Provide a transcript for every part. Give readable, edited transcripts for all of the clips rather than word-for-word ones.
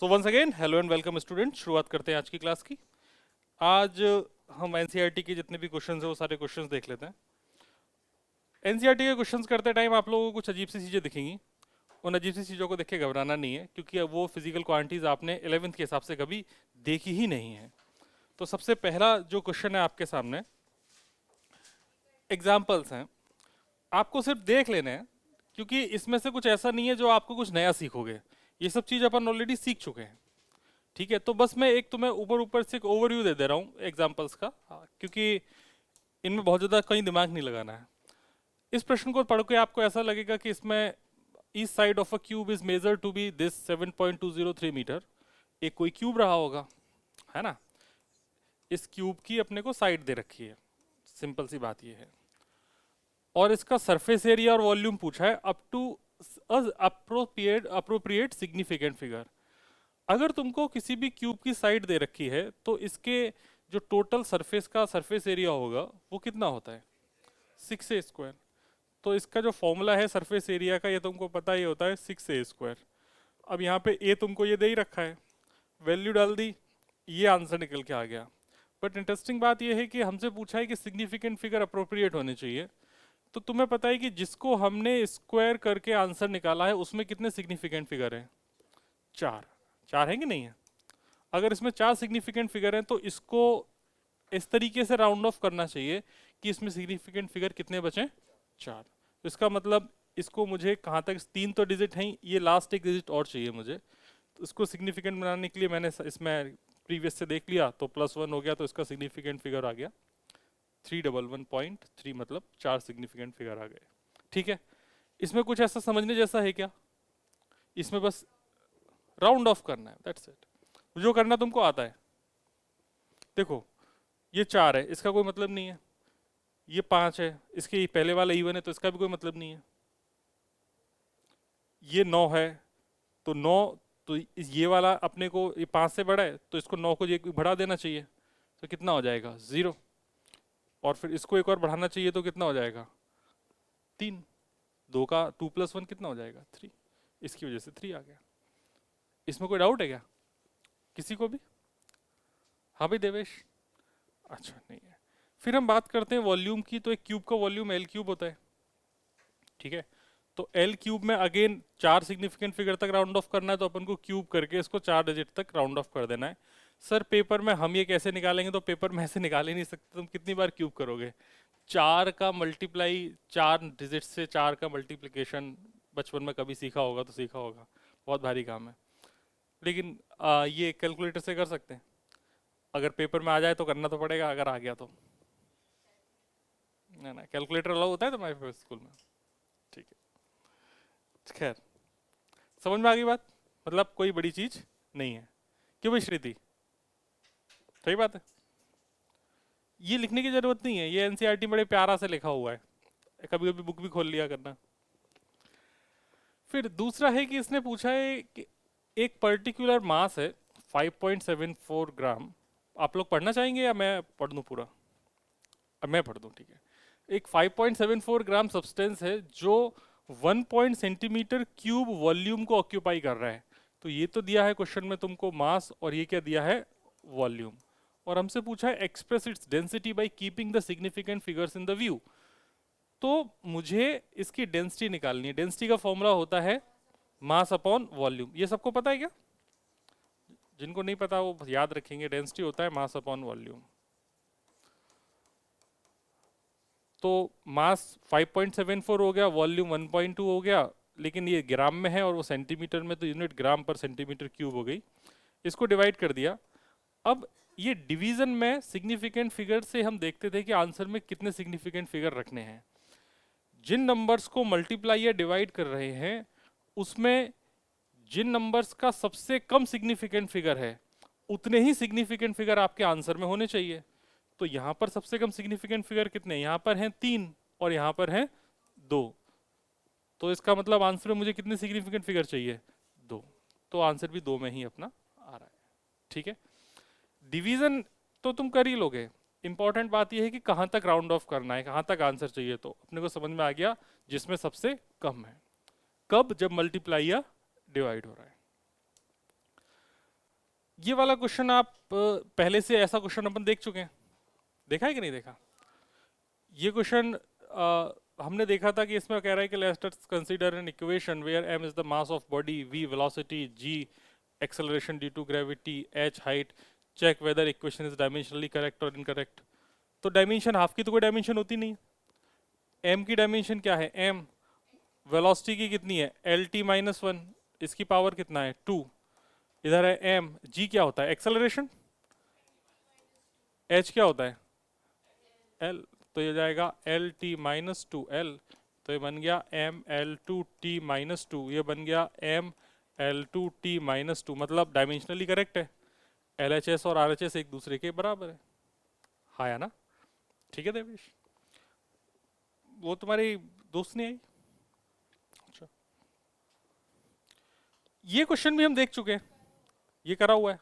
So once again hello and welcome student. शुरुआत करते हैं आज की क्लास की। आज हम एनसीईआरटी के जितने भी क्वेश्चंस हैं वो सारे क्वेश्चंस देख लेते हैं। एनसीईआरटी के क्वेश्चंस करते टाइम आप लोगों को कुछ अजीब सी चीज़ें दिखेंगी। उन अजीब सी चीज़ों को देख के घबराना नहीं है, क्योंकि अब वो फिजिकल क्वांटिटीज आपने 11th के हिसाब से कभी देखी ही नहीं है। तो सबसे पहला जो क्वेश्चन है आपके सामने, एग्जाम्पल्स हैं, आपको सिर्फ देख लेने हैं, क्योंकि इसमें से कुछ ऐसा नहीं है जो आपको कुछ नया सीखोगे। ये सब चीज़ अपन ऑलरेडी सीख चुके हैं। ठीक है, तो बस मैं एक तुम्हें ऊपर ऊपर से एक ओवरव्यू दे दे रहा हूँ एग्जांपल्स का, क्योंकि इनमें बहुत ज़्यादा कहीं दिमाग नहीं लगाना है। इस प्रश्न को पढ़ के आपको ऐसा लगेगा कि इसमें east side of a cube is measured to be this 7.203 metre. एक कोई क्यूब रहा होगा, है ना। इस क्यूब की अपने को साइड दे रखी है, सिंपल सी बात ये है। और इसका सरफेस एरिया और वॉल्यूम पूछा है up to appropriate significant figure. अगर तुमको किसी भी क्यूब की साइड दे रखी है तो इसके जो टोटल सरफेस का सरफेस एरिया होगा वो कितना होता है, 6a²। तो इसका जो फॉर्मूला है सरफेस एरिया का, ये तुमको पता ही होता है 6a²। अब यहाँ पे ए तुमको ये दे ही रखा है, वैल्यू डाल दी, ये आंसर निकल के आ गया। बट इंटरेस्टिंग बात ये है कि हमसे पूछा है कि सिग्निफिकेंट फिगर अप्रोप्रिएट होने चाहिए। तो तुम्हें पता है कि जिसको हमने स्क्वायर करके आंसर निकाला है उसमें कितने सिग्निफिकेंट फिगर हैं, चार। चार है कि नहीं है। अगर इसमें चार सिग्निफिकेंट फिगर हैं तो इसको इस तरीके से राउंड ऑफ करना चाहिए कि इसमें सिग्निफिकेंट फिगर कितने बचे, चार। तो इसका मतलब इसको मुझे कहाँ तक, तीन तो डिजिट हैं, ये लास्ट एक डिजिट और चाहिए मुझे। तो इसको सिग्निफिकेंट बनाने के लिए मैंने इसमें प्रीवियस से देख लिया, तो +1 हो गया, तो इसका सिग्निफिकेंट फिगर आ गया 311.3, मतलब चार सिग्निफिकेंट फिगर आ गए। ठीक है, इसमें कुछ ऐसा समझने जैसा है क्या, इसमें बस राउंड ऑफ करना है, दैट्स इट। जो करना तुमको आता है। देखो, ये चार है, इसका कोई मतलब नहीं है। ये पांच है, इसके पहले वाला इवन है तो इसका भी कोई मतलब नहीं है। ये नौ है, तो नौ, तो ये वाला अपने को ये पांच से बड़ा है तो इसको नौ को ये बढ़ा देना चाहिए, तो कितना हो जाएगा, 0। और फिर इसको एक और बढ़ाना चाहिए तो कितना हो जाएगा, 3। दो का 2+1 कितना हो जाएगा, 3। इसकी वजह से 3 आ गया। इसमें कोई डाउट है क्या किसी को भी? हाँ भाई देवेश, अच्छा नहीं है। फिर हम बात करते हैं वॉल्यूम की। तो एक क्यूब का वॉल्यूम L³ होता है, ठीक है। तो L³ में अगेन चार सिग्निफिकेंट फिगर तक राउंड ऑफ करना है, तो अपन को क्यूब करके इसको 4 डिजिट तक राउंड ऑफ कर देना है। सर पेपर में हम ये कैसे निकालेंगे, तो पेपर में ऐसे निकाल ही नहीं सकते। तुम कितनी बार क्यूब करोगे, चार का मल्टीप्लाई, चार डिजिट से चार का मल्टीप्लिकेशन बचपन में कभी सीखा होगा तो सीखा होगा, बहुत भारी काम है। लेकिन ये कैलकुलेटर से कर सकते हैं। अगर पेपर में आ जाए तो करना तो पड़ेगा, अगर आ गया तो। ना ना, कैलकुलेटर अलाउ होता है तुम्हारे स्कूल में? ठीक है, खैर, समझ में आ गई बात। मतलब कोई बड़ी चीज नहीं है। क्यों भाई श्रुति, सही बात है। ये लिखने की जरूरत नहीं है, ये एनसीईआरटी बड़े प्यारा से लिखा हुआ है, कभी कभी बुक भी खोल लिया करना। फिर दूसरा है कि इसने पूछा है कि एक पर्टिकुलर मास है 5.74 ग्राम। आप लोग पढ़ना चाहेंगे या मैं पढ़ दूं पूरा? अब मैं पढ़ दूं, ठीक है। एक 5.74 ग्राम सब्सटेंस है जो 1 सेंटीमीटर क्यूब वॉल्यूम को ऑक्यूपाई कर रहा है। तो ये तो दिया है क्वेश्चन में तुमको मास, और ये क्या दिया है, वॉल्यूम। और हमसे पूछा है express its density by keeping the significant figures in the view. तो मुझे इसकी डेंसिटी निकालनी है। डेंसिटी का फॉर्मूला होता है मास अपॉन वॉल्यूम। ये सबको पता है क्या? जिनको नहीं पता वो याद रखेंगे, डेंसिटी होता है मास अपॉन वॉल्यूम। तो मास 5.74 हो गया, वॉल्यूम 1.2 हो गया, लेकिन ये ग्राम में है और वो सेंटीमीटर में, तो यूनिट ग्राम पर सेंटीमीटर क्यूब हो गई। इसको डिवाइड कर दिया। अब ये डिवीजन में सिग्निफिकेंट फिगर से हम देखते थे कि आंसर में कितने सिग्निफिकेंट फिगर रखने हैं। जिन नंबर्स को मल्टीप्लाई या डिवाइड कर रहे हैं उसमें जिन नंबर्स का सबसे कम सिग्निफिकेंट फिगर है उतने ही सिग्निफिकेंट फिगर आपके आंसर में होने चाहिए। तो यहां पर सबसे कम सिग्निफिकेंट फिगर कितने, यहां पर हैं 3 और यहां पर हैं 2। तो इसका मतलब आंसर में मुझे कितने सिग्निफिकेंट फिगर चाहिए, 2। तो आंसर भी 2 में ही अपना आ रहा है। ठीक है, डिवीजन तो तुम कर ही लोगे। इंपॉर्टेंट बात यह है कि कहां तक राउंड ऑफ करना है, कहां तक आंसर चाहिए। तो अपने को समझ में आ गया जिसमें सबसे कम है, कब, जब मल्टीप्लाई या डिवाइड हो रहा है। ये वाला क्वेश्चन आप पहले से ऐसा क्वेश्चन अपन देख चुके हैं, देखा है कि नहीं देखा? ये क्वेश्चन हमने देखा था कि इसमें कह रहा है कि let's consider an equation where m is the mass of body, v velocity, g acceleration due to gravity, h height, check whether equation is dimensionally correct और इनकरेक्ट। तो डायमेंशन हाफ की तो कोई डायमेंशन होती नहीं, m की dimension क्या है, m वेलोसिटी की कितनी है, एल टी माइनस वन, इसकी पावर कितना है 2, इधर है m, g क्या होता है एक्सेलरेशन, h क्या होता है l, तो ये जाएगा L T minus two L, तो ये बन गया M L two T minus two, ये बन गया M L two T minus two, मतलब डायमेंशनली करेक्ट है। एल एच एस और आर एच एस एक दूसरे के बराबर है, हाँ या ना? ठीक है देवेश, वो तुम्हारी दोस्त नहीं आई? अच्छा, ये क्वेश्चन भी हम देख चुके हैं, ये करा हुआ है।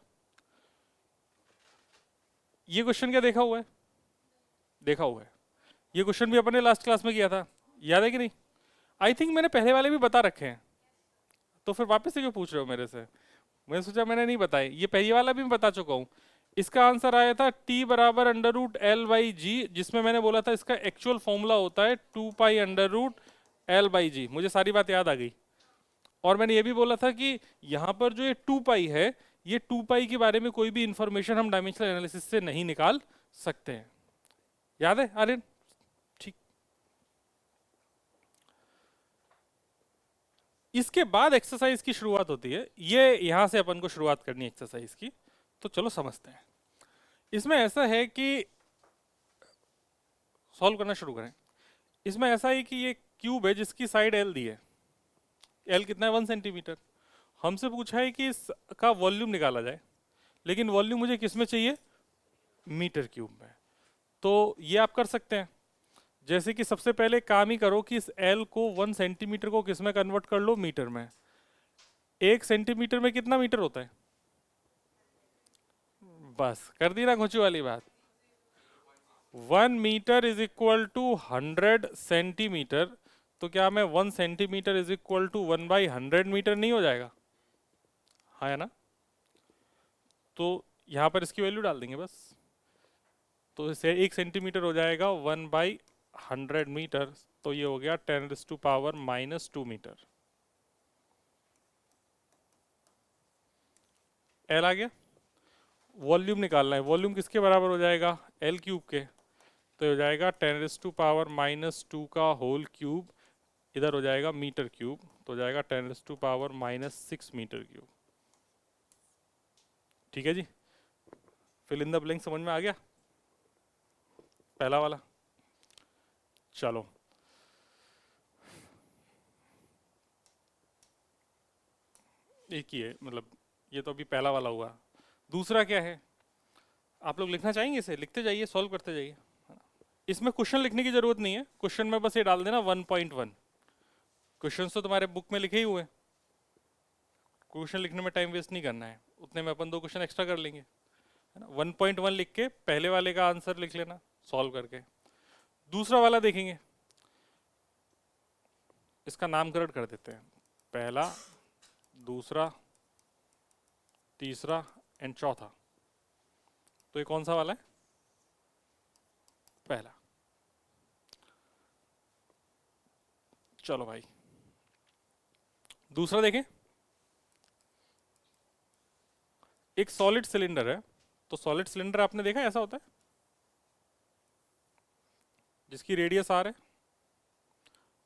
ये क्वेश्चन क्या देखा हुआ है, देखा हुआ है। ये क्वेश्चन भी अपन ने लास्ट क्लास में किया था, याद है कि नहीं? आई थिंक मैंने पहले वाले भी बता रखे हैं, तो फिर वापस से क्यों पूछ रहे हो मेरे से? मैंने सोचा मैंने नहीं बताए, ये पहले वाला भी मैं बता चुका हूँ। इसका आंसर आया था t बराबर अंडर रूट एल बाई जी, जिसमें मैंने बोला था इसका एक्चुअल फॉर्मूला होता है 2 pi under root L by g. मुझे सारी बात याद आ गई। और मैंने ये भी बोला था कि यहाँ पर जो ये 2 पाई है, ये 2 पाई के बारे में कोई भी इंफॉर्मेशन हम डायमेंशनल एनालिसिस से नहीं निकाल सकते हैं। याद है आर्यन? ठीक। इसके बाद एक्सरसाइज की शुरुआत होती है, ये यहां से अपन को शुरुआत करनी है एक्सरसाइज की, तो चलो समझते हैं। इसमें ऐसा है कि सॉल्व करना शुरू करें। इसमें ऐसा है कि ये क्यूब है जिसकी साइड एल दी है, एल कितना है 1 सेंटीमीटर। हमसे पूछा है कि इसका वॉल्यूम निकाला जाए, लेकिन वॉल्यूम मुझे किस में चाहिए, मीटर क्यूब में। तो ये आप कर सकते हैं, जैसे कि सबसे पहले काम ही करो कि इस एल को 1 सेंटीमीटर को किस में कन्वर्ट कर लो, मीटर में। 1 सेंटीमीटर में कितना मीटर होता है, बस कर दी ना घुंची वाली बात। 1 metre is equal to 100 centimetre, तो क्या मैं 1 centimetre is equal to 1/100 metre नहीं हो जाएगा, हाँ है ना? तो यहां पर इसकी वैल्यू डाल देंगे बस, तो इसे 1 सेंटीमीटर हो जाएगा 1/100 मीटर, तो ये हो गया 10⁻⁻² मीटर। एल आ गया। वॉल्यूम निकालना है, वॉल्यूम किसके बराबर हो जाएगा, एल क्यूब के, तो हो जाएगा 10⁻² का होल क्यूब, इधर हो जाएगा मीटर क्यूब, तो हो जाएगा 10⁻⁻6 मीटर क्यूब। ठीक है जी, फिल इन द ब्लैंक समझ में आ गया पहला वाला? चलो एक ही है, मतलब ये तो अभी पहला वाला हुआ। दूसरा क्या है, आप लोग लिखना चाहेंगे, इसे लिखते जाइए, सॉल्व करते जाइए। इसमें क्वेश्चन लिखने की जरूरत नहीं है, क्वेश्चन में बस ये डाल देना 1.1। क्वेश्चन तो तुम्हारे बुक में लिखे ही हुए, क्वेश्चन लिखने में टाइम वेस्ट नहीं करना है, उतने में अपन 2 क्वेश्चन एक्स्ट्रा कर लेंगे, है ना? 1.1 लिख के पहले वाले का आंसर लिख लेना सॉल्व करके। दूसरा वाला देखेंगे, इसका नामकरण कर देते हैं, पहला, दूसरा, तीसरा एंड चौथा। तो ये कौन सा वाला है, पहला। चलो भाई दूसरा देखें। एक सॉलिड सिलेंडर है, तो सॉलिड सिलेंडर आपने देखा ऐसा होता है, जिसकी रेडियस आर है,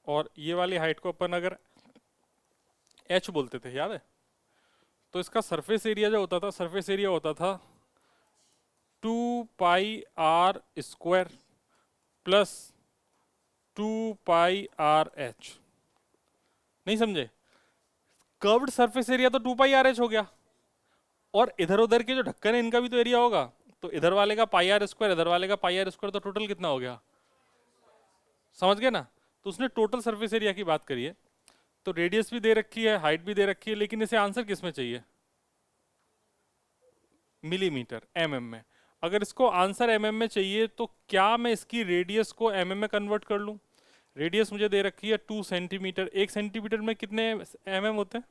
और ये वाली हाइट को अपन अगर एच बोलते थे, याद है? तो इसका सरफेस एरिया जो होता था, सरफेस एरिया होता था 2πr² प्लस 2πrh। नहीं समझे? कर्व्ड सरफेस एरिया तो 2πrh हो गया, और इधर उधर के जो ढक्कन है इनका भी तो एरिया होगा, तो इधर वाले का πr², इधर वाले का πr², तो टोटल कितना हो गया, समझ गए ना? तो उसने टोटल सरफेस एरिया की बात करी है, तो रेडियस भी दे रखी है, हाइट भी दे रखी है, लेकिन इसे आंसर किस में चाहिए, मिलीमीटर, एमएम में। अगर इसको आंसर एमएम में चाहिए, तो क्या मैं इसकी रेडियस को एमएम में कन्वर्ट कर लूं? रेडियस मुझे दे रखी है 2 सेंटीमीटर, 1 सेंटीमीटर में कितने एमएम होते हैं?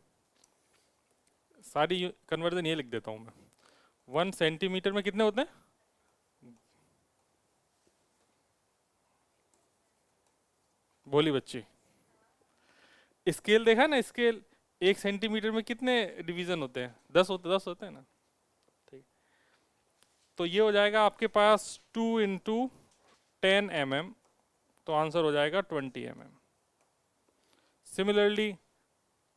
सारी कन्वर्जन ये लिख देता हूं मैं, 1 सेंटीमीटर में कितने होते हैं? बोली बच्ची, स्केल देखा ना, स्केल 1 सेंटीमीटर में कितने डिवीजन होते हैं? 10 होते हैं ना। ठीक, तो ये हो जाएगा आपके पास 2 × 10 mm, तो आंसर हो जाएगा 20 mm। सिमिलरली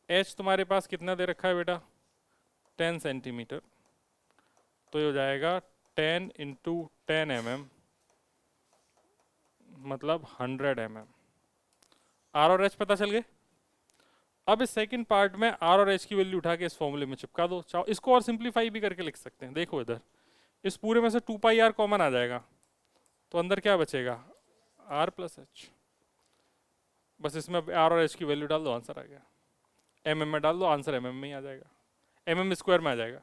एच तुम्हारे पास कितना दे रखा है बेटा? 10 सेंटीमीटर, तो ये हो जाएगा 10 × 10 mm, मतलब 100 mm। आर और एच पता चल गए। अब इस सेकंड पार्ट में आर और एच की वैल्यू उठा के इस फॉर्मूले में चिपका दो। चाहो इसको और सिंप्लीफाई भी करके लिख सकते हैं। देखो इधर इस पूरे में से 2πr कॉमन आ जाएगा, तो अंदर क्या बचेगा? R plus H. बस इसमें आर और एच की वैल्यू डाल दो, आंसर आ गया। एम में डाल दो, आंसर एम में ही आ जाएगा, mm² में आ जाएगा।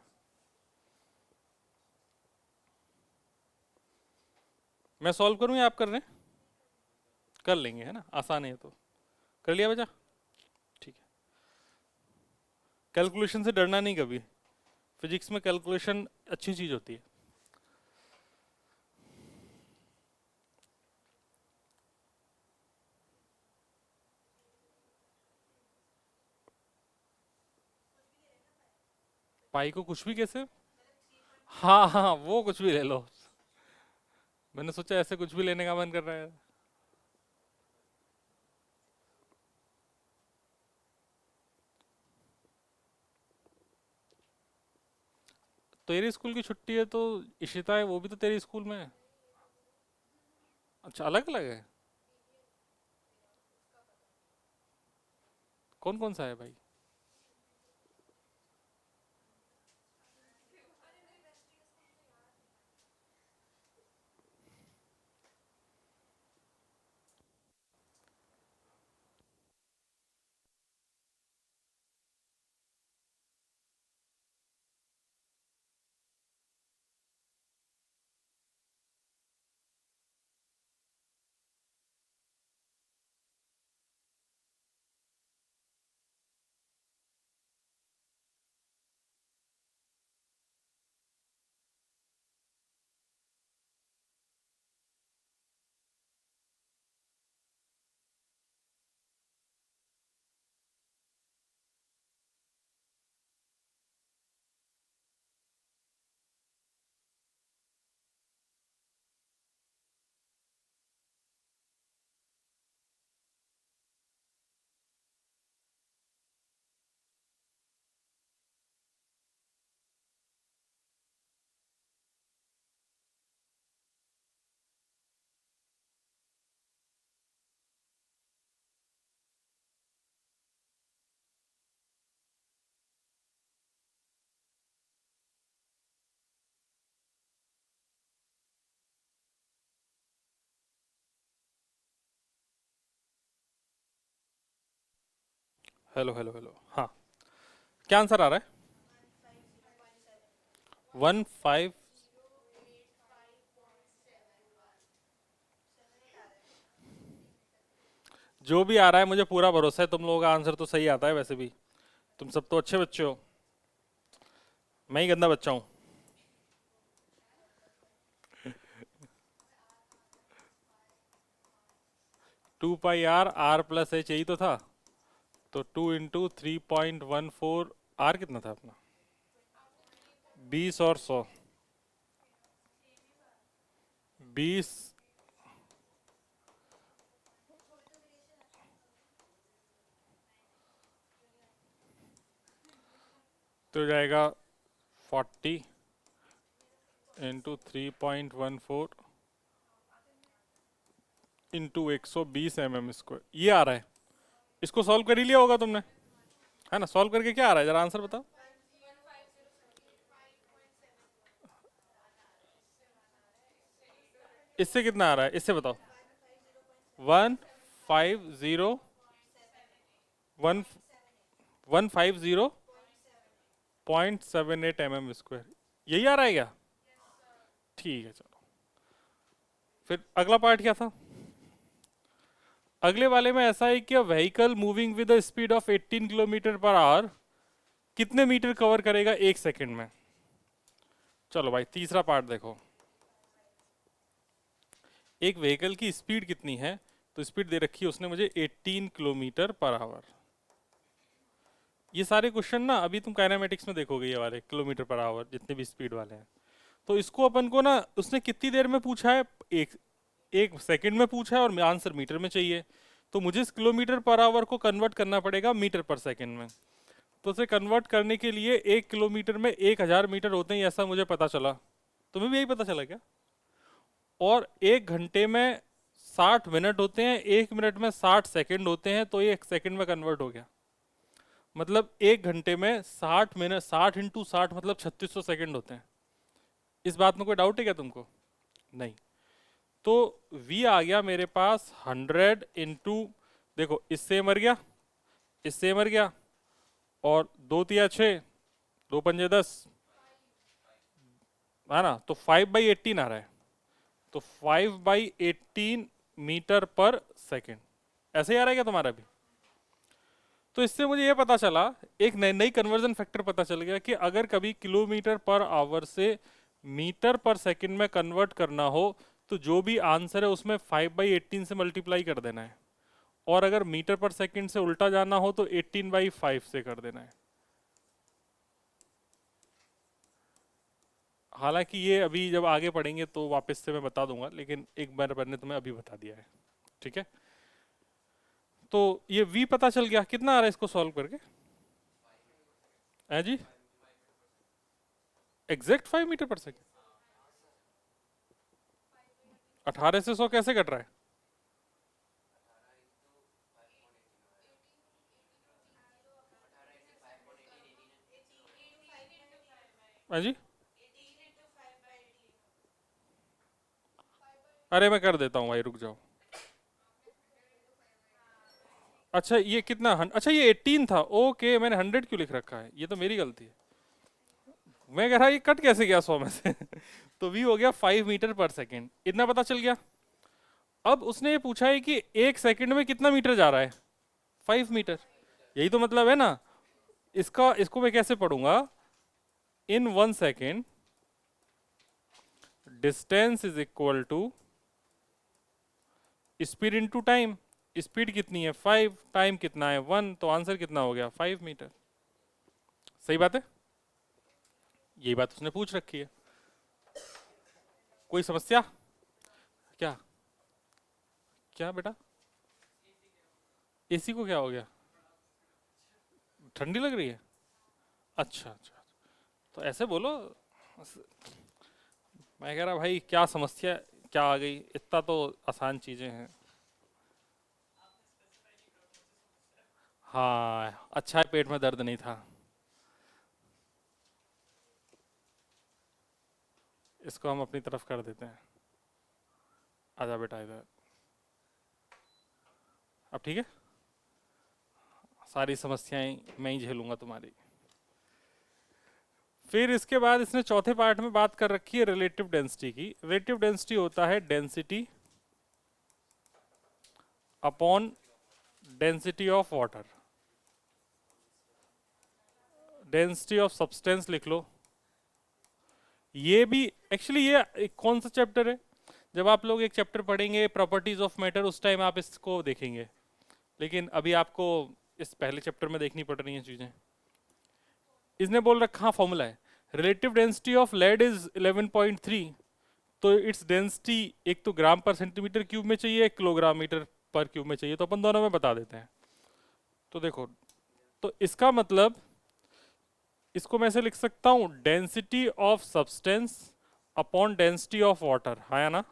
मैं सॉल्व करूं या आप कर रहे हैं? कर लेंगे, है ना, आसान है तो। कर लिया बच्चा? ठीक है। कैलकुलेशन से डरना नहीं कभी, फिजिक्स में कैलकुलेशन अच्छी चीज होती है। पाई को कुछ भी कैसे? हाँ हाँ, वो कुछ भी ले लो। मैंने सोचा ऐसे कुछ भी लेने का मन कर रहा है। तेरे स्कूल की छुट्टी है तो इशिता है, वो भी तो तेरे स्कूल में है। अच्छा, अलग अलग है। कौन कौन सा है भाई? हेलो हेलो हेलो, हाँ। क्या आंसर आ रहा है? 15। जो भी आ रहा है मुझे पूरा भरोसा है तुम लोगों का आंसर तो सही आता है वैसे भी। तुम सब तो अच्छे बच्चे हो, मैं ही गंदा बच्चा हूँ। 2πr प्लस एच, यही तो था। तो 2 × 3.14, आर कितना था अपना? 20 और 100। 20, तो हो जाएगा 40 × 3.14 इंटू 120 mm², ये आ रहा है। इसको सॉल्व कर ही लिया होगा तुमने, है ना? सॉल्व करके क्या आ रहा है, जरा आंसर बताओ। इससे कितना आ रहा है, इससे बताओ। 150 वन 150.78 mm², यही आ रहा है क्या? ठीक है, चलो। फिर अगला पार्ट क्या था? अगले वाले में ऐसा है कि vehicle moving with the speed of 18 kilometre per our कितने मीटर कवर करेगा 1 सेकंड में? चलो भाई तीसरा पार्ट देखो। एक व्हीकल की स्पीड कितनी है, तो स्पीड दे रखी है उसने मुझे 18 किलोमीटर पर आवर। ये सारे क्वेश्चन ना अभी तुम काइनेमेटिक्स में देखोगे, ये वाले किलोमीटर पर आवर जितने भी स्पीड वाले हैं। तो इसको अपन को ना उसने कितनी देर में पूछा है, एक एक सेकंड में पूछा है और आंसर मीटर में चाहिए। तो मुझे इस किलोमीटर पर आवर को कन्वर्ट करना पड़ेगा मीटर पर सेकंड में। तो उसे कन्वर्ट करने के लिए 1 किलोमीटर में 1000 मीटर होते हैं, ऐसा मुझे पता चला। तुम्हें भी यही पता चला क्या? और 1 घंटे में 60 मिनट होते हैं, 1 मिनट में 60 सेकंड होते हैं, तो ये 1 सेकंड में कन्वर्ट हो गया। मतलब 1 घंटे में 60 मिनट, 60 × 60 मतलब 3600 सेकंड होते हैं। इस बात में कोई डाउट है क्या तुमको? नहीं। तो v आ गया मेरे पास 100 इंटू, देखो इससे मर गया, इससे मर गया, और 2 तिया 6, 2 पंजे 10, है ना? तो 5/18 आ रहा है। तो 5/18 मीटर पर सेकेंड, ऐसे ही आ रहा है क्या तुम्हारा भी? तो इससे मुझे ये पता चला, एक नई नई कन्वर्जन फैक्टर पता चल गया कि अगर कभी किलोमीटर पर आवर से मीटर पर सेकंड में कन्वर्ट करना हो, तो जो भी आंसर है उसमें 5/18 से मल्टीप्लाई कर देना है, और अगर मीटर पर सेकंड से उल्टा जाना हो तो 18/5 से कर देना है। हालांकि ये अभी जब आगे पढ़ेंगे तो वापस से मैं बता दूंगा, लेकिन एक बार मैंने तुम्हें अभी बता दिया है, ठीक है? तो ये v पता चल गया, कितना आ रहा है इसको सॉल्व करके? है जी, एग्जैक्ट 5 मीटर पर सेकेंड। 18 से 100 कैसे कट रहा है? है जी, अरे मैं कर देता हूँ भाई, रुक जाओ। अच्छा ये कितना अच्छा ये 18 था, ओके मैंने 100 क्यों लिख रखा है, ये तो मेरी गलती है। मैं कह रहा ये कट कैसे गया 100 में से तो v हो गया 5 मीटर पर सेकेंड, इतना पता चल गया। अब उसने ये पूछा है कि 1 सेकंड में कितना मीटर जा रहा है, 5 मीटर। यही तो मतलब है ना इसका। इसको मैं कैसे पढ़ूंगा? In 1 second distance is equal to speed into time. Speed कितनी है 5, टाइम कितना है 1, तो आंसर कितना हो गया 5 मीटर। सही बात है, यही बात उसने पूछ रखी है। कोई समस्या? क्या क्या बेटा? एसी को क्या हो गया? ठंडी लग रही है? अच्छा अच्छा, तो ऐसे बोलो। मैं कह रहा भाई क्या समस्या, क्या आ गई, इतना तो आसान चीजें हैं। हाँ अच्छा है, पेट में दर्द नहीं था। इसको हम अपनी तरफ कर देते हैं। आजा बेटा इधर। अब ठीक है, सारी समस्याएं मैं ही झेलूंगा तुम्हारी। फिर इसके बाद इसने चौथे पार्ट में बात कर रखी है रिलेटिव डेंसिटी की। रिलेटिव डेंसिटी होता है density upon density of water. Density of substance लिख लो। ये भी एक्चुअली ये कौन सा चैप्टर है? जब आप लोग एक चैप्टर पढ़ेंगे प्रॉपर्टीज ऑफ मैटर, उस टाइम आप इसको देखेंगे, लेकिन अभी आपको इस पहले चैप्टर में देखनी पड़ रही हैं चीजें। इसने बोल रखा, हाँ फॉर्मूला है, relative density of lead is 11.3। तो इट्स डेंसिटी एक तो ग्राम पर सेंटीमीटर क्यूब में चाहिए, एक किलोग्राम मीटर पर क्यूब में चाहिए, तो अपन दोनों में बता देते हैं। तो देखो, तो इसका मतलब इसको मैं ऐसे लिख सकता हूँ, density of substance upon density of water, है ना?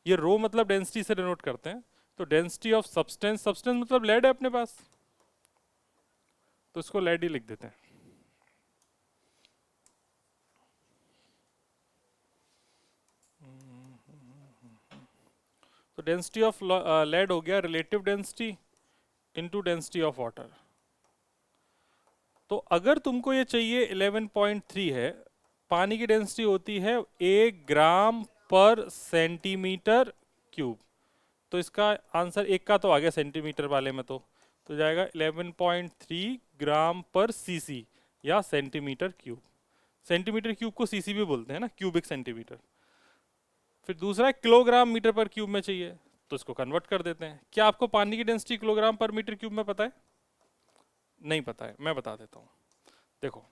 ये रो मतलब डेंसिटी से डिनोट करते हैं। तो डेंसिटी ऑफ सब्सटेंस, सब्सटेंस मतलब लेड है अपने पास, तो इसको लेड ही लिख देते हैं। तो डेंसिटी ऑफ लेड हो गया relative density into density of water. तो अगर तुमको ये चाहिए 11.3 है, पानी की डेंसिटी होती है 1 ग्राम पर सेंटीमीटर क्यूब। तो इसका आंसर एक का तो आ गया सेंटीमीटर वाले में, तो जाएगा 11.3 ग्राम पर सीसी या सेंटीमीटर क्यूब। सेंटीमीटर क्यूब को सीसी भी बोलते हैं ना, क्यूबिक सेंटीमीटर। फिर दूसरा है किलोग्राम मीटर पर क्यूब में चाहिए, तो इसको कन्वर्ट कर देते हैं। क्या आपको पानी की डेंसिटी किलोग्राम पर मीटर क्यूब में पता है? नहीं पता है, मैं बता देता हूँ। देखो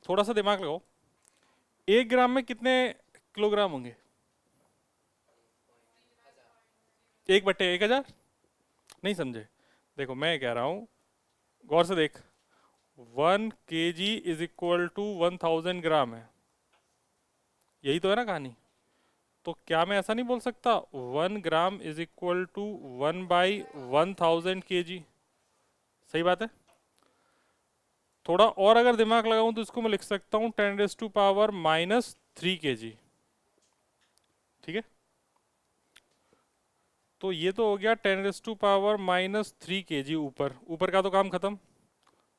थोड़ा सा दिमाग लगाओ, 1 ग्राम में कितने किलोग्राम होंगे? 1/1000। नहीं समझे? देखो मैं कह रहा हूँ, गौर से देख, 1 kg इज इक्वल टू 1000 ग्राम है, यही तो है ना कहानी। तो क्या मैं ऐसा नहीं बोल सकता 1 gram is equal to 1/1000 kg? सही बात है। थोड़ा और अगर दिमाग लगाऊं तो इसको मैं लिख सकता हूं 10⁻³ ठीक है। तो ये तो हो गया 10⁻³ ऊपर, ऊपर का तो काम खत्म।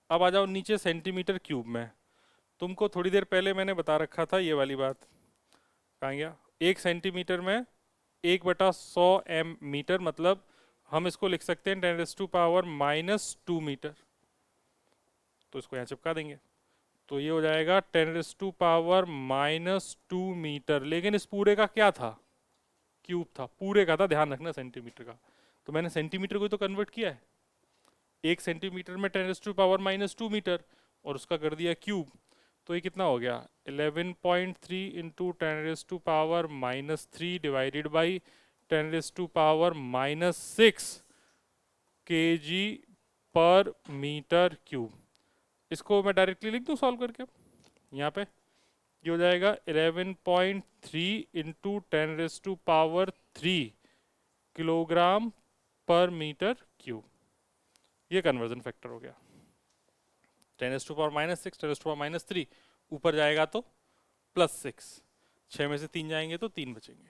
अब आ जाओ नीचे सेंटीमीटर क्यूब में। तुमको थोड़ी देर पहले मैंने बता रखा था ये वाली बात, कहाँ गया? 1 सेंटीमीटर में 1/100 मीटर, मतलब हम इसको लिख सकते हैं 10⁻² मीटर। तो इसको यहाँ चिपका देंगे, तो ये हो जाएगा 10⁻² मीटर। लेकिन इस पूरे का क्या था? क्यूब था, पूरे का था, ध्यान रखना सेंटीमीटर का। तो मैंने सेंटीमीटर को तो कन्वर्ट किया है, 1 सेंटीमीटर में 10⁻² मीटर, और उसका कर दिया क्यूब। तो ये कितना हो गया? 11.3 इंटू 10⁻³ डिवाइडेड बाई 10⁻⁻6 kg पर मीटर क्यूब। इसको मैं डायरेक्टली लिख दूं सॉल्व करके यहाँ पे? ये हो जाएगा 11.3 इंटू 10⁻³ किलोग्राम पर मीटर क्यूब। ये कन्वर्जन फैक्टर हो गया। 10⁻⁻6 10⁻³ ऊपर जाएगा तो +6, 6 में से 3 जाएंगे तो 3 बचेंगे।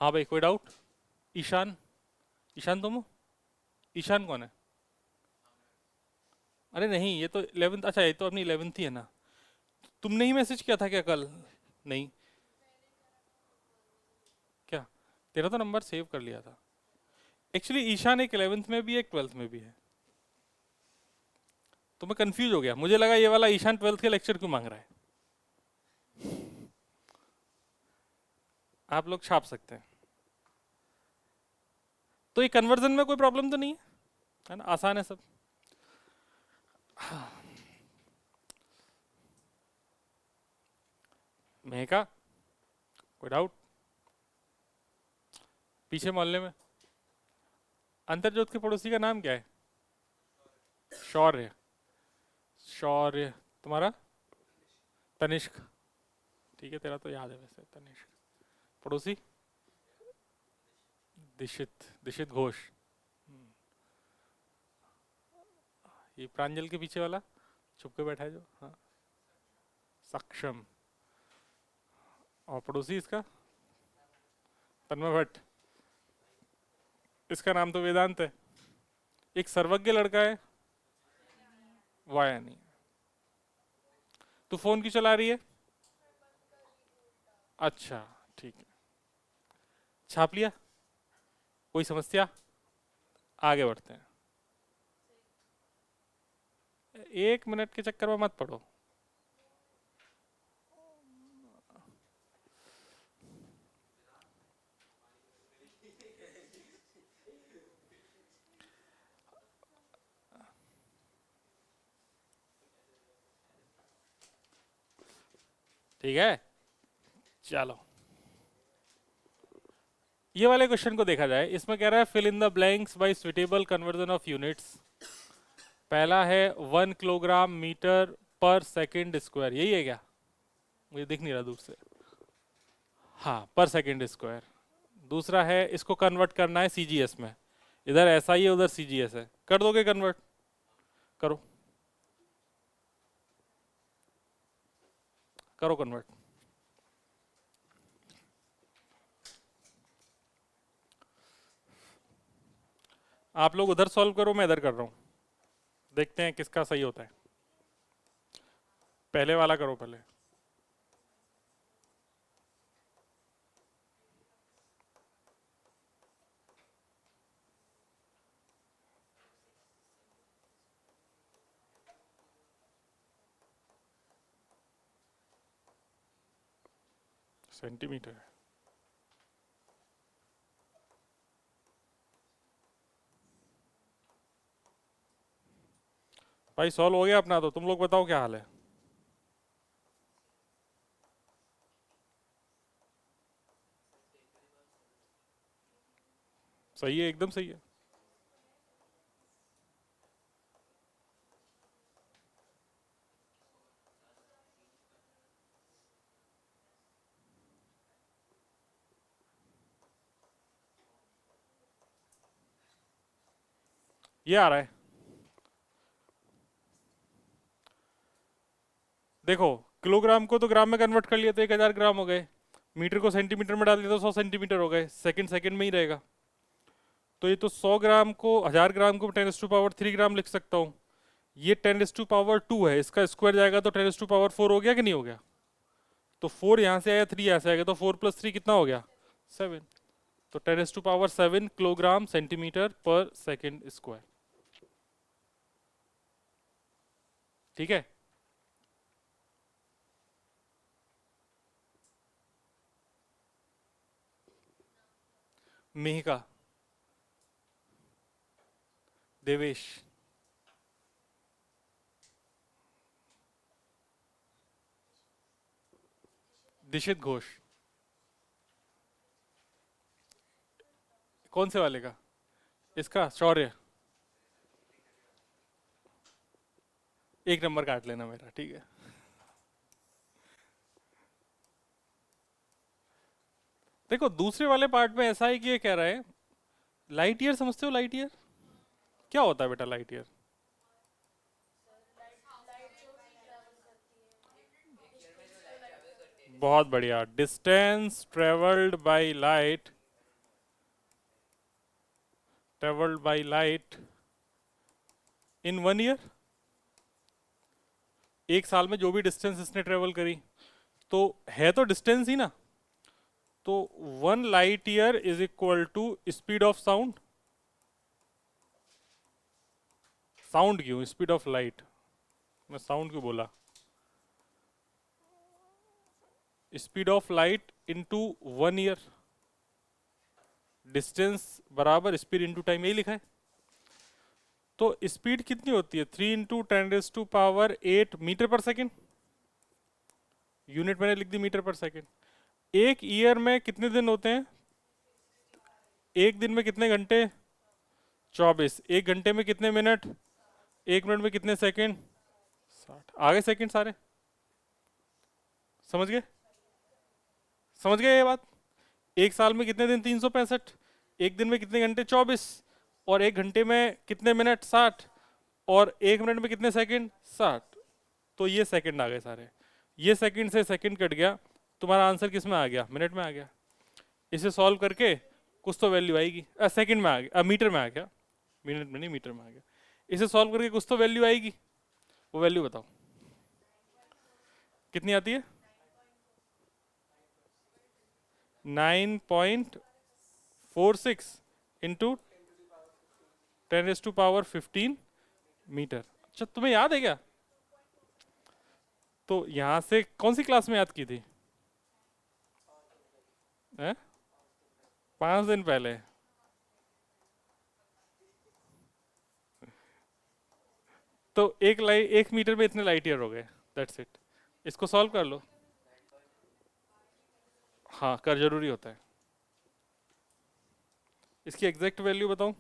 हाँ भाई कोई डाउट? ईशान, ईशान तुम हो? ईशान कौन है? अरे नहीं, ये तो 11th, अच्छा ये तो अपनी 11th ही है ना। तुमने ही मैसेज किया था क्या कल? नहीं, क्या? तेरा तो नंबर सेव कर लिया था। एक्चुअली ईशान एक 11th में भी है, एक 12th में भी है। तो मैं कंफ्यूज हो गया, मुझे लगा ये वाला ईशान 12th के लेक्चर क्यों मांग रहा है। आप लोग छाप सकते हैं। तो ये कन्वर्जन में कोई प्रॉब्लम तो नहीं है ना? आसान है सब। महका, कोई डाउट? पीछे मोहल्ले में अंतरजोत के पड़ोसी का नाम क्या है? शौर्य, शौर्य। तुम्हारा? तनिष्क, ठीक है, तेरा तो याद है वैसे, तनिष्क। पड़ोसी? दिशित, दिशित घोष। ये प्रांजल के पीछे वाला छुप के बैठा है जो, हाँ, सक्षम। और पड़ोसी इसका? तन्मय भट्ट। इसका नाम तो वेदांत है। एक सर्वज्ञ लड़का है, वाया नहीं। तू फोन क्यों चला रही है? अच्छा ठीक है, छाप लिया। कोई समस्या? आगे बढ़ते हैं। 1 मिनट के चक्कर में मत पड़ो। ठीक है, चलो ये वाले क्वेश्चन को देखा जाए। इसमें कह रहा है fill in the blanks by suitable conversion of units. पहला है 1 किलोग्राम मीटर पर सेकंड स्क्वायर, यही है क्या? मुझे दिख नहीं रहा दूर से। हाँ, पर सेकंड स्क्वायर। दूसरा है इसको कन्वर्ट करना है सीजीएस में। इधर ऐसा ही है, उधर सीजीएस है। कर दोगे कन्वर्ट? करो, करो कन्वर्ट। आप लोग उधर सॉल्व करो, मैं इधर कर रहा हूँ, देखते हैं किसका सही होता है। पहले वाला करो पहले। सेंटीमीटर है। भाई सॉल्व हो गया अपना, तो तुम लोग बताओ क्या हाल है। सही है, एकदम सही है। ये आ रहा है। देखो, किलोग्राम को तो ग्राम में कन्वर्ट कर लिया तो 1000 ग्राम हो गए, मीटर को सेंटीमीटर में डाल दिया तो 100 सेंटीमीटर हो गए, सेकंड सेकंड में ही रहेगा। तो ये तो 100 ग्राम को, 1000 ग्राम को 10⁻³ ग्राम लिख सकता हूँ। ये 10⁻² है, इसका स्क्वायर जाएगा तो 10⁻⁴ हो गया कि नहीं हो गया। तो 4 यहाँ से आया, 3 यहाँ से आएगा, तो 4 + 3 कितना हो गया, 7। तो 10⁻⁷ किलोग्राम सेंटीमीटर पर सेकंड स्क्वायर। ठीक है। मिहिका, देवेश, दिशित घोष। कौन से वाले का? इसका शौर्य। 1 नंबर काट लेना मेरा, ठीक है। देखो दूसरे वाले पार्ट में ऐसा है कि ये कह रहा है, लाइट ईयर समझते हो? लाइट ईयर क्या होता है बेटा? लाइट ईयर बहुत बढ़िया, distance travelled by light, travelled by light in 1 year. एक साल में जो भी डिस्टेंस इसने ट्रेवल करी, तो है तो डिस्टेंस ही ना। तो 1 light year is equal to speed of sound. Sound क्यों, स्पीड ऑफ लाइट, मैं साउंड क्यों बोला? Speed of light into 1 year, distance बराबर स्पीड इनटू टाइम, यही लिखा है। तो स्पीड कितनी होती है? 3 × 10⁸ मीटर पर सेकेंड। यूनिट मैंने लिख दी मीटर पर सेकेंड। एक ईयर में कितने दिन होते हैं? एक दिन में कितने घंटे? 24। एक घंटे में कितने मिनट? एक मिनट में कितने सेकंड? 60। आगे सेकंड सारे समझ गए? समझ गए ये बात? एक साल में कितने दिन? 365। एक दिन में कितने घंटे? 24। और एक घंटे में कितने मिनट? 60। और एक मिनट में कितने सेकंड? 60। तो ये सेकंड आ गए सारे। ये सेकंड से सेकंड कट गया, तुम्हारा आंसर किस में आ गया? मिनट में आ गया। इसे सॉल्व करके कुछ तो वैल्यू आएगी। सेकंड में आ गया, मीटर में आ गया, मिनट में नहीं, मीटर में आ गया। इसे सॉल्व करके कुछ तो वैल्यू आएगी, वो वैल्यू बताओ कितनी आती है? 9.46 इंटू 10⁻15 मीटर। अच्छा तुम्हें याद है क्या? तो यहां से कौन सी क्लास में याद की थी? 5 दिन पहले। तो एक मीटर में इतने लाइट ईयर हो गए, दैट्स इट। इसको सॉल्व कर लो। हाँ कर जरूरी होता है। इसकी एग्जैक्ट वैल्यू बताऊं?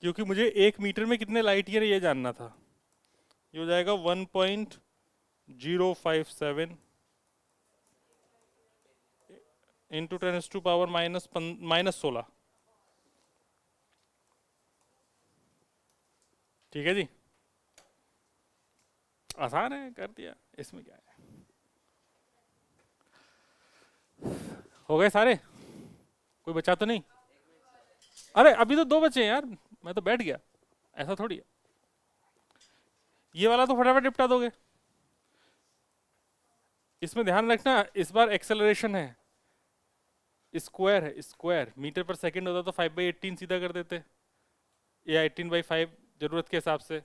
क्योंकि मुझे एक मीटर में कितने लाइट ईयर ये जानना था। ये हो जाएगा 1.057 इंटू 10⁻⁻16। ठीक है जी, आसान है, कर दिया, इसमें क्या है। हो गए सारे? कोई बचा तो नहीं? अरे अभी तो 2 बचे हैं यार, मैं तो बैठ गया, ऐसा थोड़ी है। ये वाला तो फटाफट निपटा दोगे। इसमें ध्यान रखना इस बार एक्सेलरेशन है, स्क्वायर है, स्क्वायर मीटर पर सेकंड होता तो 5/18 सीधा कर देते, या 18/5 जरूरत के हिसाब से,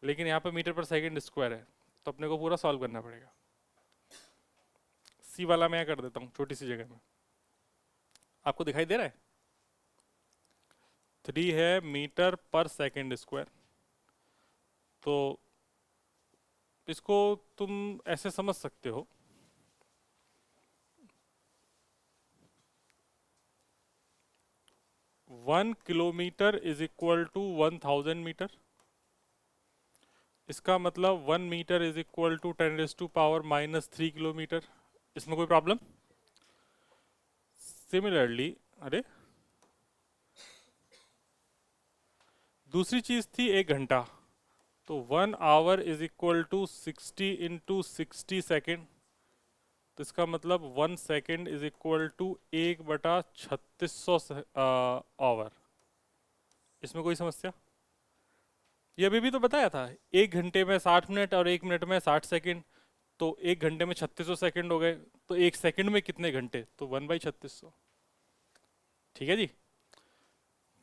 लेकिन यहाँ पे मीटर पर सेकंड स्क्वायर है, तो अपने को पूरा सॉल्व करना पड़ेगा। सी वाला मैं कर देता हूँ छोटी सी जगह में, आपको दिखाई दे रहा है 3 है मीटर पर सेकंड स्क्वायर। तो इसको तुम ऐसे समझ सकते हो, one kilometre is equal to 1000 metre. इसका मतलब 1 metre is equal to 10⁻³ kilometre. इसमें कोई प्रॉब्लम? सिमिलरली, अरे दूसरी चीज थी 1 घंटा, तो 1 hour is equal to 60 into 60 second, तो इसका मतलब 1 second is equal to 1/3600 hour. इसमें कोई समस्या? ये अभी भी तो बताया था, 1 घंटे में 60 मिनट और 1 मिनट में 60 सेकेंड, तो 1 घंटे में 3600 सेकेंड हो गए, तो 1 सेकेंड में कितने घंटे, तो 1/3600। ठीक है जी,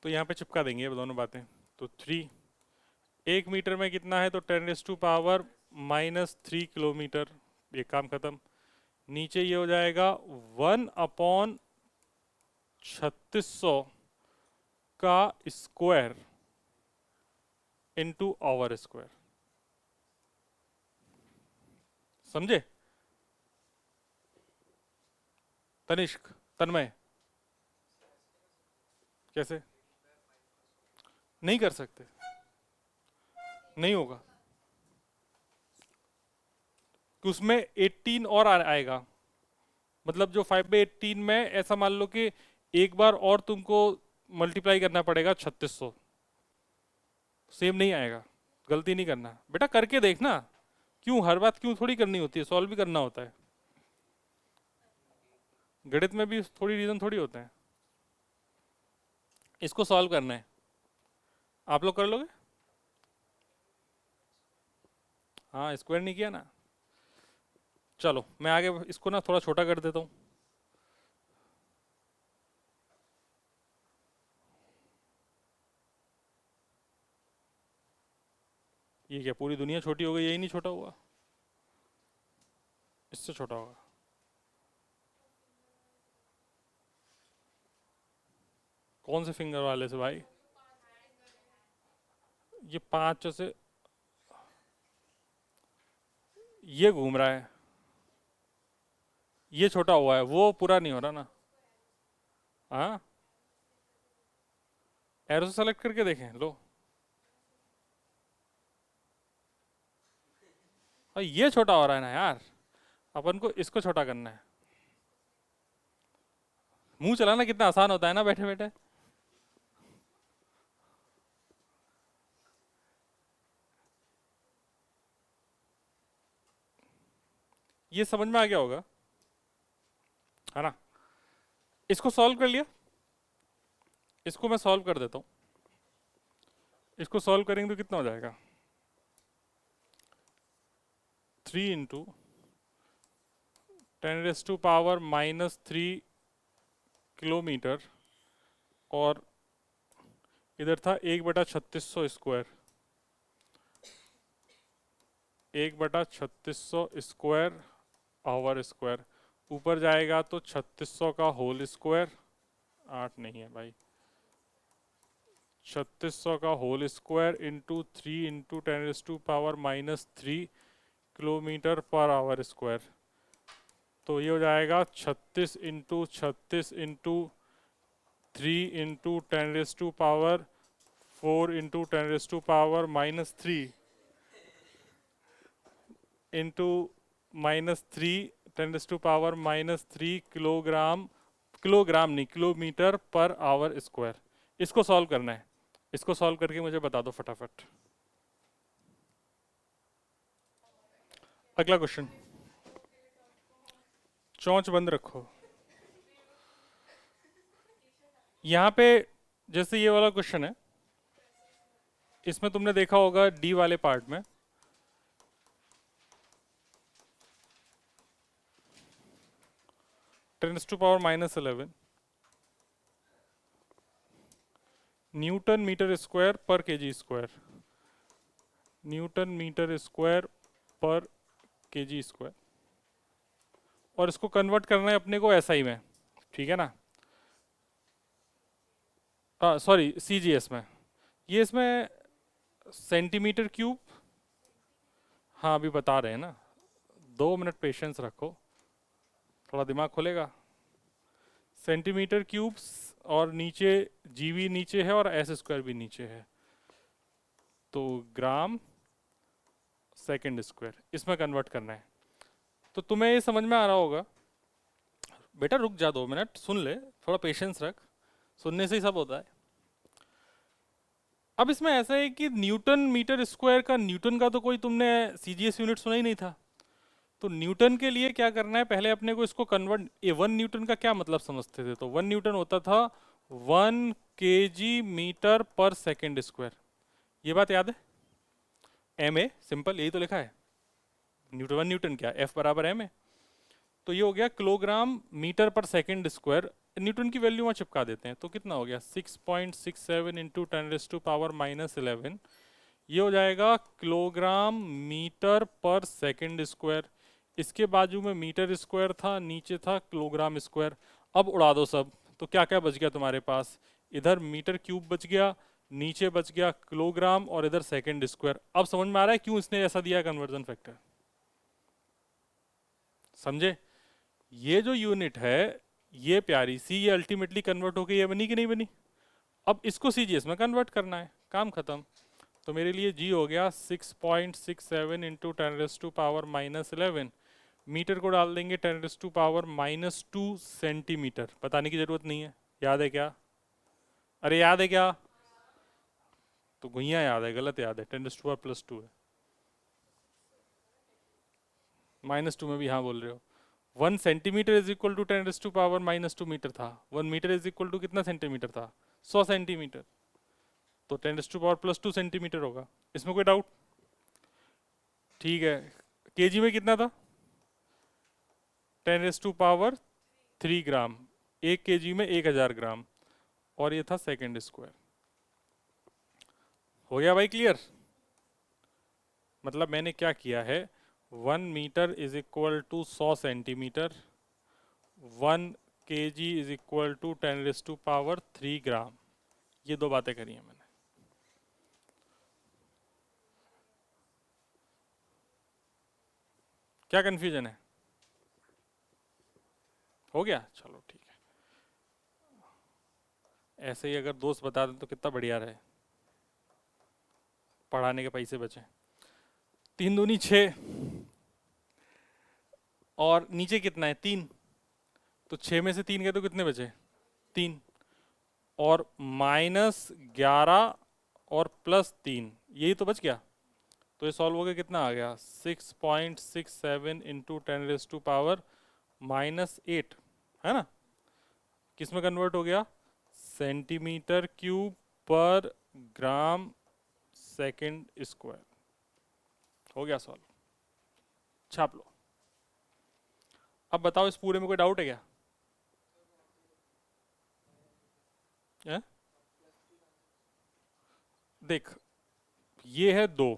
तो यहाँ पे चिपका देंगे ये दोनों बातें। तो 3, 1 मीटर में कितना है, तो 10⁻³ किलोमीटर, ये काम खत्म। नीचे ये हो जाएगा 1/3600 का स्क्वायर इंटू आवर स्क्वायर। समझे? तनिष्क, तन्मय, कैसे? नहीं कर सकते, नहीं होगा कि उसमें 18 और आएगा, मतलब जो 5/18 में ऐसा मान लो कि एक बार और तुमको मल्टीप्लाई करना पड़ेगा 3600, सेम नहीं आएगा। गलती नहीं करना बेटा, करके देखना, क्यों हर बात क्यों थोड़ी करनी होती है, सॉल्व भी करना होता है। गणित में भी थोड़ी रीजन थोड़ी होते हैं। इसको सॉल्व करना है, आप लोग कर लोगे? हाँ, स्क्वायर नहीं किया ना। चलो मैं आगे इसको ना थोड़ा छोटा कर देता हूँ। ये क्या पूरी दुनिया छोटी हो गई, यही नहीं छोटा हुआ? इससे छोटा होगा। कौन से फिंगर वाले से भाई? ये 5 से ये घूम रहा है, ये छोटा हुआ है, वो पूरा नहीं हो रहा ना। हाँ, एरो से सेलेक्ट करके देखें, लो। और ये छोटा हो रहा है ना यार, अपन को इसको छोटा करना है। मुंह चलाना कितना आसान होता है ना बैठे बैठे। ये समझ में आ गया होगा, है ना? इसको सॉल्व कर लिया, इसको मैं सॉल्व कर देता हूँ। इसको सॉल्व करेंगे तो कितना हो जाएगा, 3 इंटू 10⁻³ किलोमीटर, और इधर था 1/3600 स्क्वायर, 1/3600 स्क्वायर आवर स्क्वायर, ऊपर जाएगा तो 3600 का होल स्क्वायर, 8 नहीं है भाई, 3600 का whole square into 3 into 10⁻³ kilometre per hour square, तो ये हो जाएगा 36 into 36 into 3 into 10⁻⁴ into 10⁻³ into -3 10⁻³ kilogram, kilogram नहीं किलोमीटर पर आवर स्क्वायर। इसको सॉल्व करना है, इसको सॉल्व करके मुझे बता दो फटाफट। अगला क्वेश्चन, चौंच बंद रखो। यहाँ पे जैसे ये वाला क्वेश्चन है, इसमें तुमने देखा होगा डी वाले पार्ट में 10⁻⁻11 newton metre square per KG square, newton metre square per KG square. और इसको कन्वर्ट करना है अपने को एसआई में, ठीक है ना, सॉरी सीजीएस में। ये इसमें सेंटीमीटर क्यूब, हाँ अभी बता रहे हैं ना, 2 मिनट पेशेंस रखो, थोड़ा दिमाग खुलेगा। सेंटीमीटर क्यूब और नीचे जीवी नीचे है और एस स्क्वायर भी नीचे है, तो ग्राम सेकंड स्क्वायर इसमें कन्वर्ट करना है। तो तुम्हें ये समझ में आ रहा होगा। बेटा रुक जा 2 मिनट, सुन ले, थोड़ा पेशेंस रख, सुनने से ही सब होता है। अब इसमें ऐसा है कि न्यूटन मीटर स्क्वायर का, न्यूटन का तो कोई तुमने सीजीएस यूनिट सुना ही नहीं था। तो न्यूटन के लिए क्या करना है, पहले अपने को इसको कन्वर्ट, ये 1 न्यूटन का क्या मतलब समझते थे, तो 1 न्यूटन होता था 1 kg मीटर पर सेकेंड स्क्वायर। ये बात याद है, एम ए सिंपल यही तो लिखा है, न्यूटन 1 न्यूटन क्या, एफ बराबर एम ए। तो ये हो गया किलोग्राम मीटर पर सेकेंड स्क्वायर। न्यूटन की वैल्यू वहाँ चिपका देते हैं, तो कितना हो गया 6.67 इंटू 10⁻⁻11। ये हो जाएगा किलोग्राम मीटर पर सेकेंड स्क्वायर। इसके बाजू में मीटर स्क्वायर था, नीचे था किलोग्राम स्क्वायर। अब उड़ा दो सब, तो क्या क्या बच गया तुम्हारे पास, इधर मीटर क्यूब बच गया, नीचे बच गया किलोग्राम, और इधर सेकेंड स्क्वायर। अब समझ में आ रहा है क्यों इसने ऐसा दिया कन्वर्जन फैक्टर, समझे। ये जो यूनिट है ये प्यारी सी, ये अल्टीमेटली कन्वर्ट होके ये बनी कि नहीं बनी। अब इसको सीजीएस में कन्वर्ट करना है, काम खत्म। तो मेरे लिए जी हो गया 6.67 इंटू 10⁻⁻11। मीटर को डाल देंगे 10⁻⁻2 सेंटीमीटर। बताने की जरूरत नहीं है, याद है क्या, अरे याद है क्या, तो गुइया याद है, गलत याद है, 10⁻+2 है। -2 में भी हाँ बोल रहे हो। 1 centimetre is equal to 10⁻⁻2 metre था, 1 मीटर इज इक्वल टू कितना सेंटीमीटर था, 100 सेंटीमीटर। तो 10⁻+2 सेंटीमीटर होगा, इसमें कोई डाउट। ठीक है, केजी में कितना था, 10⁻3 ग्राम, 1 kg में 1000 ग्राम, और ये था सेकेंड स्क्वायर। हो गया भाई क्लियर। मतलब मैंने क्या किया है, 1 metre is equal to 100 centimetre, 1 kg is equal to 10⁻3 gram, ये दो बातें करी हैं मैंने। क्या कंफ्यूजन है, हो गया, चलो ठीक है। ऐसे ही अगर दोस्त बता दें तो कितना बढ़िया रहे, पढ़ाने के पैसे बचे। 3 दूनी 6, और नीचे कितना है 3, तो 6 में से 3 गए तो कितने बचे 3, और -11 और +3, यही तो बच गया। तो ये सॉल्व हो गया, कितना आ गया 6.67 इंटू 10⁻⁻8, है ना। किस में कन्वर्ट हो गया, सेंटीमीटर क्यूब पर ग्राम सेकंड स्क्वायर। हो गया सॉल्व, छाप लो। अब बताओ इस पूरे में कोई डाउट है क्या, है? देख ये है 2,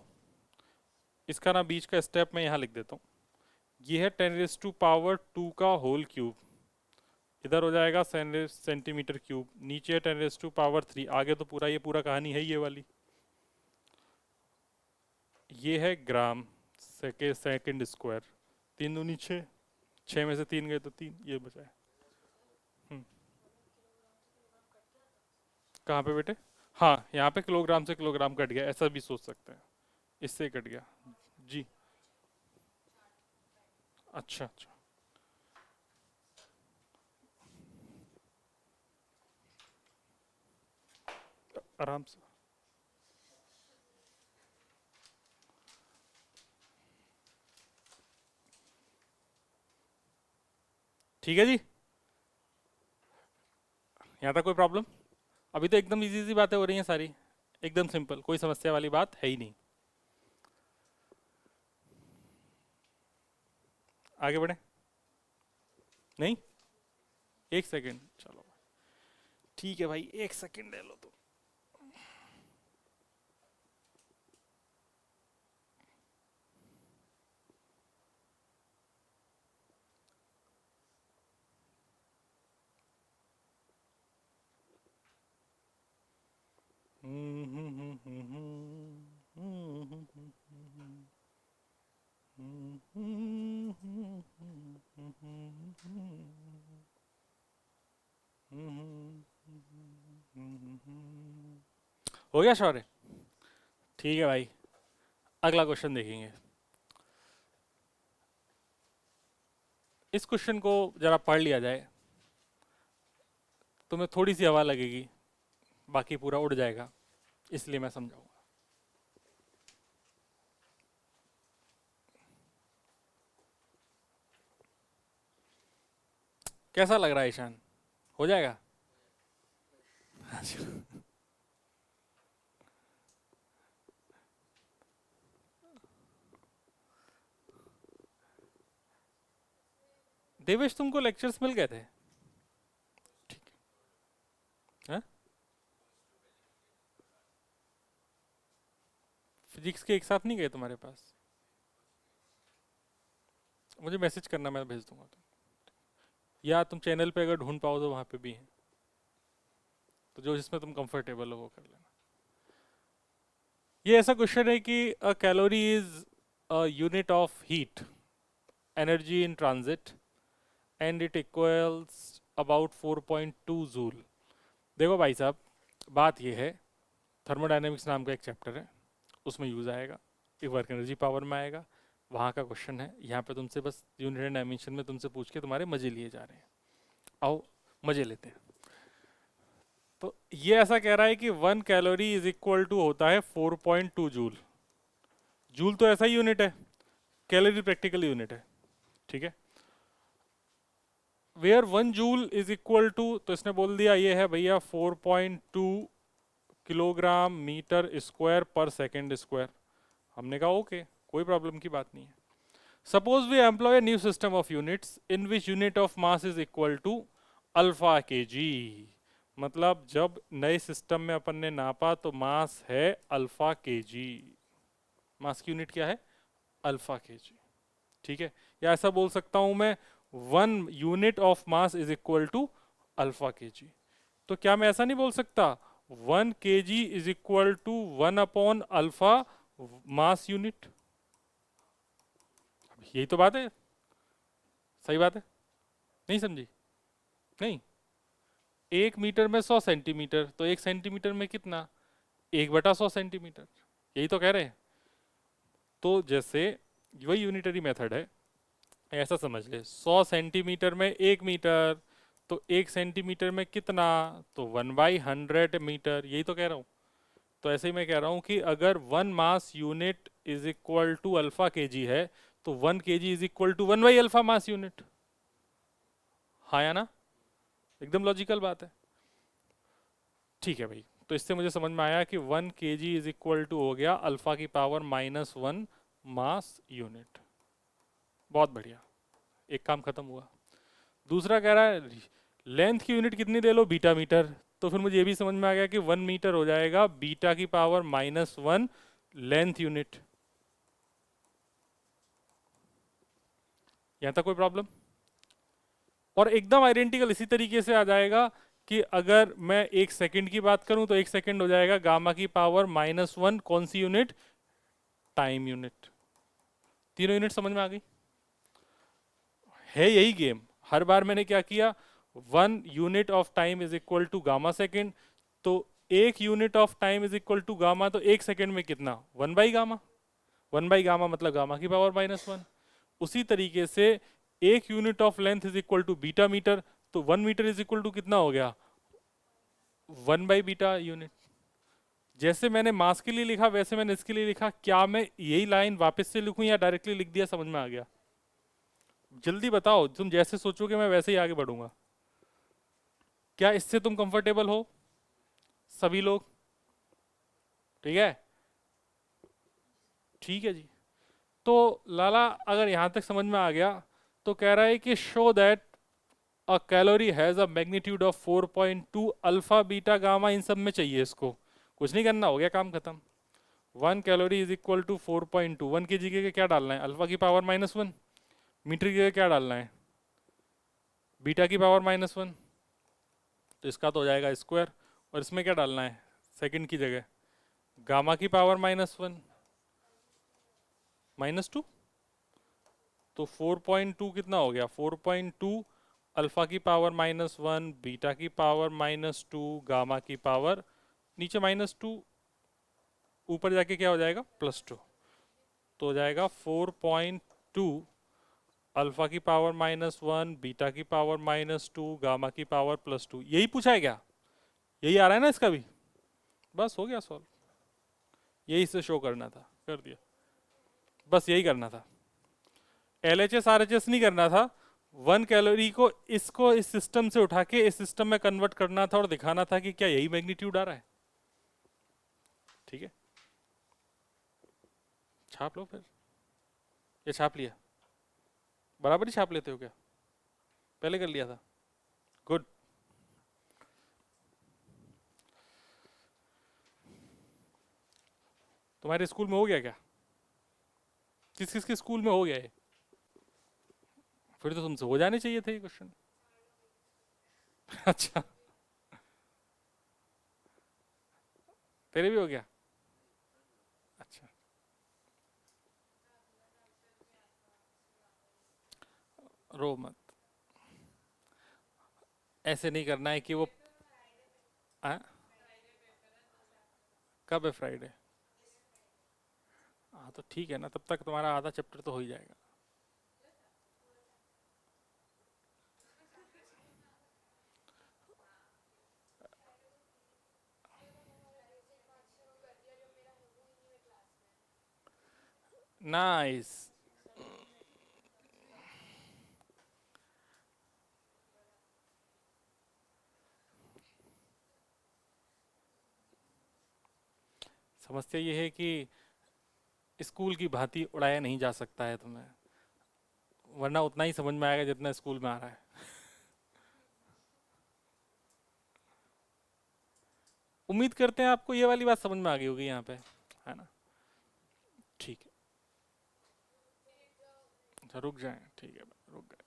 इसका ना बीच का स्टेप मैं यहाँ लिख देता हूँ। ये है 10⁻2 का होल क्यूब, इधर हो जाएगा सेंटीमीटर क्यूब, नीचे 10⁻3, आगे तो पूरा ये पूरा कहानी है ये वाली। ये है ग्राम सेकेंड स्क्वायर, 3 दूनी 6, 6 में से 3 गए तो 3, ये बचा है। कहाँ पे बेटे, हाँ यहाँ पे किलोग्राम से किलोग्राम कट गया, ऐसा भी सोच सकते हैं, इससे कट गया जी। अच्छा अच्छा, आराम से। ठीक है जी, यहाँ तक कोई प्रॉब्लम। अभी तो एकदम इजी इजी बातें हो रही हैं सारी, एकदम सिंपल, कोई समस्या वाली बात है ही नहीं। आगे बढ़े, नहीं एक सेकेंड, चलो ठीक है भाई, एक सेकेंड ले लो तुम। हो गया शौर्य? ठीक है भाई, अगला क्वेश्चन देखेंगे। इस क्वेश्चन को जरा पढ़ लिया जाए, तुम्हें थोड़ी सी हवा लगेगी, बाकी पूरा उड़ जाएगा, इसलिए मैं समझाऊंगा। कैसा लग रहा है ईशान? हो जाएगा? देवेश, तुमको लेक्चर्स मिल गए थे? ठीक है। फिजिक्स के एक साथ नहीं गए तुम्हारे पास? मुझे मैसेज करना, मैं भेज दूंगा तुम, या तुम चैनल पे अगर ढूंढ पाओ तो वहां पे भी है, तो जो जिसमें तुम कंफर्टेबल हो वो कर लेना। ये ऐसा क्वेश्चन है कि a calorie is a unit of heat energy in transit and it equals about 4.2 joule. देखो भाई साहब, बात ये है, थर्मोडायनेमिक्स नाम का एक चैप्टर है, उसमें यूज आएगा, एक वर्क एनर्जी पावर में आएगा, वहाँ का क्वेश्चन है। यहाँ पे तुमसे बस यूनिट एंड डायमेंशन में तुमसे पूछ के तुम्हारे मजे लिए जा रहे हैं, आओ मजे लेते हैं। तो ये ऐसा कह रहा है कि 1 कैलोरी इज इक्वल टू होता है 4.2 जूल। जूल तो ऐसा ही यूनिट है, कैलोरी प्रैक्टिकल यूनिट है, ठीक है। Where 1 joule is equal to, तो इसने बोल दिया ये है भैया 4.2 kilogram metre square per second square. हमने कहा ओके, कोई प्रॉब्लम की बात नहीं है। Suppose we employ new system of units in which unit of mass is equal to alpha के जी। मतलब जब नए सिस्टम में अपन ने नापा तो मास है अल्फा के जी, मास की यूनिट क्या है? अल्फा के जी, ठीक है। या ऐसा बोल सकता हूं मैं, 1 unit of mass is equal to alpha के जी। तो क्या मैं ऐसा नहीं बोल सकता 1 kg is equal to 1 upon alpha mass unit? यही तो बात है, सही बात है, नहीं समझी? नहीं, 1 मीटर में 100 सेंटीमीटर, तो 1 सेंटीमीटर में कितना? 1/100 सेंटीमीटर, यही तो कह रहे हैं। तो जैसे वही यूनिटरी मेथड है, ऐसा समझ ले, 100 सेंटीमीटर में 1 मीटर, तो 1 सेंटीमीटर में कितना? तो 1/100 मीटर, यही तो कह रहा हूँ। तो ऐसे ही मैं कह रहा हूँ कि अगर 1 mass unit is equal to alpha के जी है, तो 1 kg इज इक्वल टू 1/अल्फा मास यूनिट। हाँ या ना? एकदम लॉजिकल बात है, ठीक है भाई। तो इससे मुझे समझ में आया कि 1 kg इज इक्वल टू हो गया अल्फा की पावर -1 मास यूनिट। बहुत बढ़िया, एक काम खत्म हुआ। दूसरा कह रहा है लेंथ की यूनिट कितनी दे लो? Beta metre. तो फिर मुझे ये भी समझ में आ गया कि 1 मीटर हो जाएगा बीटा की पावर -1 लेंथ यूनिट। यहां तक कोई प्रॉब्लम? और एकदम आइडेंटिकल इसी तरीके से आ जाएगा कि अगर मैं 1 सेकंड की बात करूं तो 1 सेकंड हो जाएगा गामा की पावर -1, कौन सी यूनिट? Time unit. तीनों यूनिट समझ में आ गई? है यही गेम, हर बार मैंने क्या किया, 1 unit of time is equal to gamma second, तो 1 unit of time is equal to gamma, तो 1 सेकंड में कितना? 1/गामा। 1/गामा मतलब गामा की पावर -1। उसी तरीके से 1 unit of length is equal to beta metre, तो 1 मीटर इज इक्वल टू कितना हो गया? 1/बीटा यूनिट। जैसे मैंने मास के लिए लिखा वैसे मैंने इसके लिए लिखा। क्या मैं यही लाइन वापस से लिखूं या डायरेक्टली लिख दिया? समझ में आ गया? जल्दी बताओ, तुम जैसे सोचोगे मैं वैसे ही आगे बढ़ूंगा। क्या इससे तुम कंफर्टेबल हो सभी लोग? ठीक है, ठीक है जी। तो लाला अगर यहां तक समझ में आ गया, तो कह रहा है कि show that a calorie has a magnitude of 4.2 alpha beta gamma, इन सब में चाहिए इसको, कुछ नहीं करना, हो गया काम खत्म। 1 कैलोरी इज इक्वल टू 4.2, 1 के जी के क्या डालना है, अल्फा की पावर -1, मीटर की जगह क्या डालना है, बीटा की पावर -1, तो इसका तो हो जाएगा स्क्वायर, और इसमें क्या डालना है सेकंड की जगह, गामा की पावर -1 -2, तो 4.2 कितना हो गया, 4.2 अल्फा की पावर -1, बीटा की पावर -2, गामा की पावर नीचे -2, ऊपर जाके क्या हो जाएगा +2, तो हो जाएगा 4.2 अल्फा की पावर -1, बीटा की पावर -2, गामा की पावर +2। यही पूछा है क्या, यही आ रहा है ना इसका भी, बस हो गया सॉल्व, यही से शो करना था, कर दिया, बस यही करना था, LHS RHS नहीं करना था। 1 कैलोरी को इसको इस सिस्टम से उठा के इस सिस्टम में कन्वर्ट करना था और दिखाना था कि क्या यही मैग्नीट्यूड आ रहा है। ठीक है, छाप लो फिर, ये छाप लिया, बराबर ही छाप लेते हो क्या, पहले कर लिया था, गुड। तुम्हारे स्कूल में हो गया क्या, किस किस के स्कूल में हो गया है, फिर तो तुमसे हो जाने चाहिए थे ये क्वेश्चन। अच्छा, तेरे भी हो गया, अच्छा, रो मत, ऐसे नहीं करना है कि वो आ, कब है फ्राइडे, हाँ तो ठीक है ना, तब तक तुम्हारा आधा चैप्टर तो हो ही जाएगा। नाइस, समस्या ये है कि स्कूल की भांति उड़ाया नहीं जा सकता है तुम्हें, वरना उतना ही समझ में आएगा जितना स्कूल में आ रहा है। उम्मीद करते हैं आपको ये वाली बात समझ में आ गई होगी यहाँ पे, है ना, ठीक है, अच्छा रुक जाएं, ठीक है रुक गए।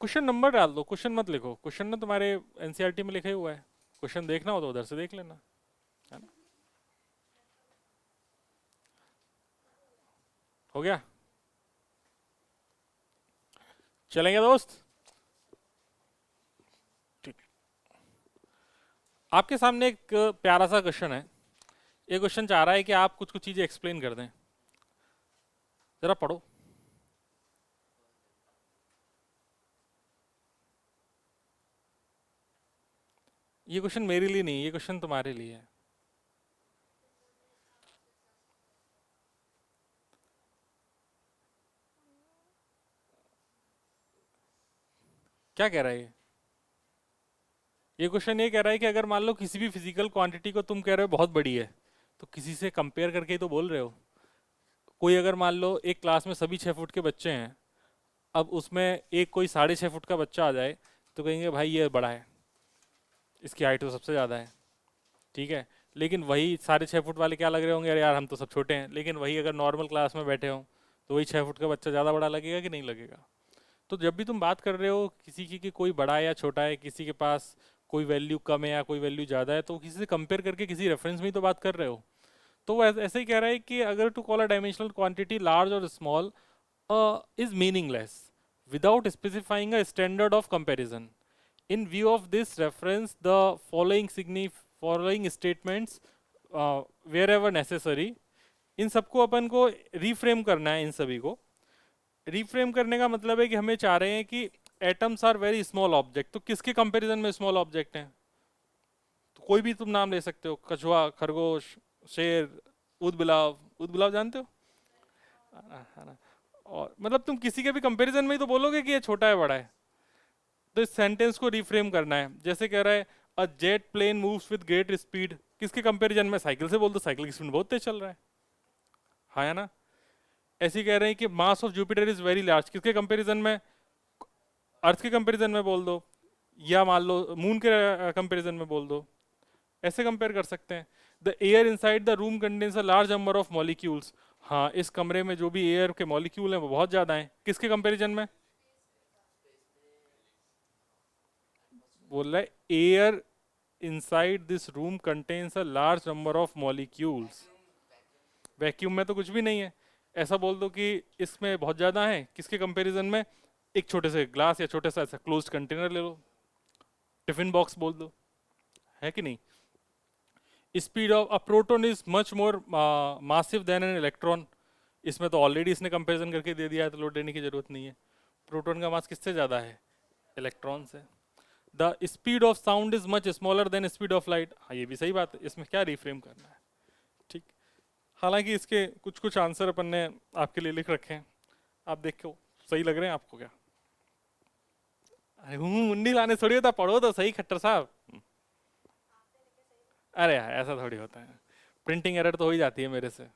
क्वेश्चन नंबर डाल दो, क्वेश्चन मत लिखो, क्वेश्चन ना तुम्हारे एनसीईआरटी में लिखा ही हुआ है, क्वेश्चन देखना हो तो उधर से देख लेना, है ना, हो गया, चलेंगे दोस्त, ठीक। आपके सामने एक प्यारा सा क्वेश्चन है, ये क्वेश्चन चाह रहा है कि आप कुछ कुछ चीजें एक्सप्लेन कर दें, जरा पढ़ो। ये क्वेश्चन मेरे लिए नहीं, ये क्वेश्चन तुम्हारे लिए है। क्या कह रहा है ये क्वेश्चन ये कह रहा है कि अगर मान लो किसी भी फिजिकल क्वांटिटी को तुम कह रहे हो बहुत बड़ी है, तो किसी से कंपेयर करके ही तो बोल रहे हो। कोई अगर मान लो एक क्लास में सभी 6 फुट के बच्चे हैं, अब उसमें एक कोई 6.5 फुट का बच्चा आ जाए, तो कहेंगे भाई ये बड़ा है, इसकी हाइट तो सबसे ज़्यादा है, ठीक है। लेकिन वही 6.5 फुट वाले क्या लग रहे होंगे, अरे यार हम तो सब छोटे हैं, लेकिन वही अगर नॉर्मल क्लास में बैठे हों, तो वही 6 फुट का बच्चा ज़्यादा बड़ा लगेगा कि नहीं लगेगा। तो जब भी तुम बात कर रहे हो किसी की कि कोई बड़ा है या छोटा है, किसी के पास कोई वैल्यू कम है या कोई वैल्यू ज़्यादा है, तो किसी से कंपेयर करके किसी रेफरेंस में ही तो बात कर रहे हो। तो वो ऐसे ही कह रहा है कि अगर to call a dimensional quantity large और small is meaningless without specifying a standard of comparison. In view of this reference, the following statements wherever necessary, इन सबको अपन को रीफ्रेम करना है, इन सभी को रीफ्रेम करने का मतलब है कि हमें चाह रहे हैं कि atoms are very small object, तो किसके कंपैरिजन में स्मॉल ऑब्जेक्ट हैं, तो कोई भी तुम नाम ले सकते हो, कछुआ, खरगोश, शेर, ऊद बिलाव, ऊद बिलाव जानते हो, है ना, और मतलब तुम किसी के भी कंपैरिजन में ही तो बोलोगे कि ये छोटा है बड़ा है। तो इस सेंटेंस को रिफ्रेम करना है, जैसे कह रहा है a jet plane moves with great speed, किसके कंपैरिजन में, साइकिल से बोल दो, साइकिल की स्पीड बहुत तेज चल रहा है, हाँ है ना। ऐसे ही कह रहे हैं कि mass of Jupiter is very large, किसके कंपैरिजन में? अर्थ के कंपैरिजन में बोल दो, या मान लो मून के कंपैरिजन में बोल दो, ऐसे कंपेयर कर सकते हैं। The air inside the room contains a large number of molecules. हाँ, इस कमरे में जो भी एयर के मॉलिक्यूल हैं वो बहुत ज्यादा हैं, किसके कंपैरिजन में? बोल रहा है air inside this room contains a large number of molecules. Vacuum में तो कुछ भी नहीं है। ऐसा बोल दो कि इसमें बहुत ज्यादा है, किसके कंपैरिजन में? एक छोटे से ग्लास या छोटे सा ऐसा क्लोज्ड कंटेनर ले लो, टिफिन बॉक्स बोल दो, है कि नहीं? Speed of a proton is much more massive than an electron. इसमें तो ऑलरेडी इसने कंपैरिजन करके दे दिया है, तो लोड देने की जरूरत नहीं है। प्रोटॉन का मास किससे ज्यादा है? इलेक्ट्रॉन से। The speed of sound is much smaller than speed of light. हाँ, ये भी सही बात है, इसमें क्या रिफ्रेम करना है। ठीक। हालांकि इसके कुछ कुछ आंसर अपन ने आपके लिए लिख रखे हैं, आप देखो सही लग रहे हैं आपको क्या? अरे मुंडी लाने थोड़ी होता, पढ़ो तो सही खट्टर साहब। अरे यार ऐसा थोड़ी होता है, प्रिंटिंग एरर तो हो ही जाती है मेरे से।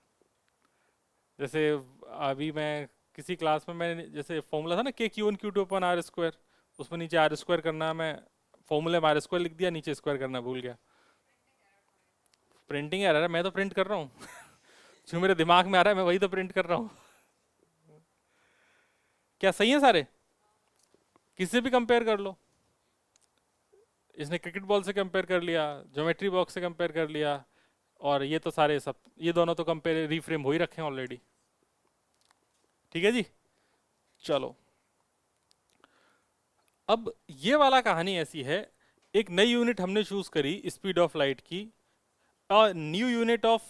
जैसे अभी मैं किसी क्लास में मैंने जैसे फॉर्मूला था ना, K Q one Q two upon R square, उसमें नीचे आर स्क्वायर करना, मैं फॉर्मूले में आर स्क्वायर लिख दिया, नीचे स्क्वायर करना भूल गया। प्रिंटिंग एरर है, मैं तो प्रिंट कर रहा हूँ जो मेरे दिमाग में आ रहा है मैं वही तो प्रिंट कर रहा हूँ। क्या सही है सारे? किससे भी कंपेयर कर लो। इसने क्रिकेट बॉल से कंपेयर कर लिया, ज्योमेट्री बॉक्स से कंपेयर कर लिया, और ये तो सारे सब, ये दोनों तो कंपेयर रीफ्रेम हो ही रखे हैं ऑलरेडी। ठीक है जी, चलो। अब ये वाला कहानी ऐसी है, एक नई यूनिट हमने चूज करी स्पीड ऑफ लाइट की। A new unit of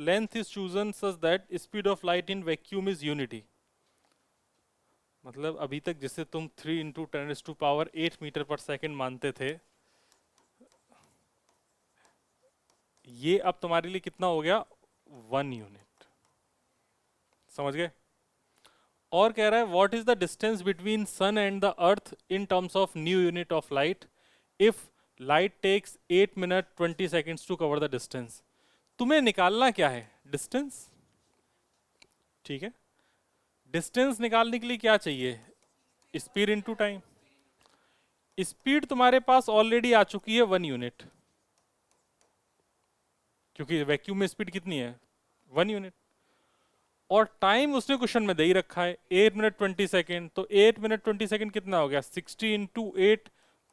length is chosen such that speed of light in vacuum is unity। मतलब अभी तक जिसे तुम 3 इंटू 10⁸ मीटर पर सेकेंड मानते थे, ये अब तुम्हारे लिए कितना हो गया? 1 यूनिट। समझ गए? और कह रहा है what is the distance between sun and the earth in terms of new unit of light if light takes 8 minute 20 seconds to cover the distance. तुम्हें निकालना क्या है? डिस्टेंस। ठीक है, डिस्टेंस निकालने के लिए क्या चाहिए? Speed into time. स्पीड तुम्हारे पास ऑलरेडी आ चुकी है 1 यूनिट, क्योंकि वैक्यूम में स्पीड कितनी है? 1 यूनिट। और टाइम उसने क्वेश्चन में दे ही रखा है 8 मिनट 20 सेकेंड, तो 8 मिनट 20 सेकेंड कितना हो गया? 60 इंटू 8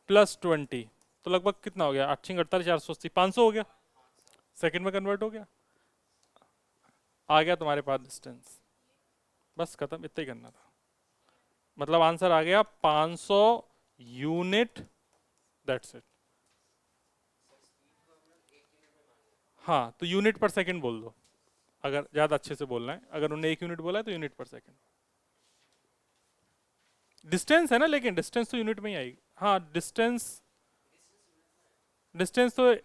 प्लस 20, तो लगभग कितना हो गया? 8 48 480, 500 हो गया, सेकेंड में कन्वर्ट हो गया, आ गया तुम्हारे पास डिस्टेंस। बस खत्म, इतना ही करना था। मतलब आंसर आ गया 500 यूनिट, दैट्स इट। हाँ, तो यूनिट पर सेकंड बोल दो अगर ज्यादा अच्छे से बोलना है। अगर उन्होंने 1 यूनिट बोला है तो यूनिट पर सेकंड। डिस्टेंस है ना, लेकिन डिस्टेंस तो यूनिट में ही आएगी। हाँ, डिस्टेंस, डिस्टेंस तो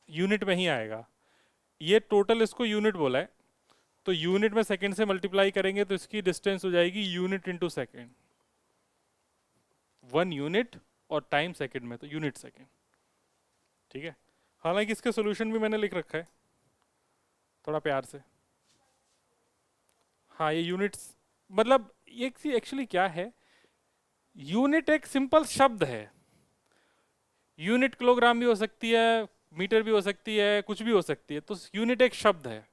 यूनिट में ही आएगा। ये टोटल इसको यूनिट बोला है, तो यूनिट में सेकंड से मल्टीप्लाई करेंगे तो इसकी डिस्टेंस हो जाएगी यूनिट इंटू सेकेंड। 1 यूनिट और टाइम सेकंड में तो यूनिट सेकंड। ठीक है, हालांकि इसके सोल्यूशन भी मैंने लिख रखा है थोड़ा प्यार से। हाँ, ये यूनिट्स, मतलब ये एक्चुअली क्या है, यूनिट एक सिंपल शब्द है। यूनिट किलोग्राम भी हो सकती है, मीटर भी हो सकती है, कुछ भी हो सकती है, तो यूनिट एक शब्द है।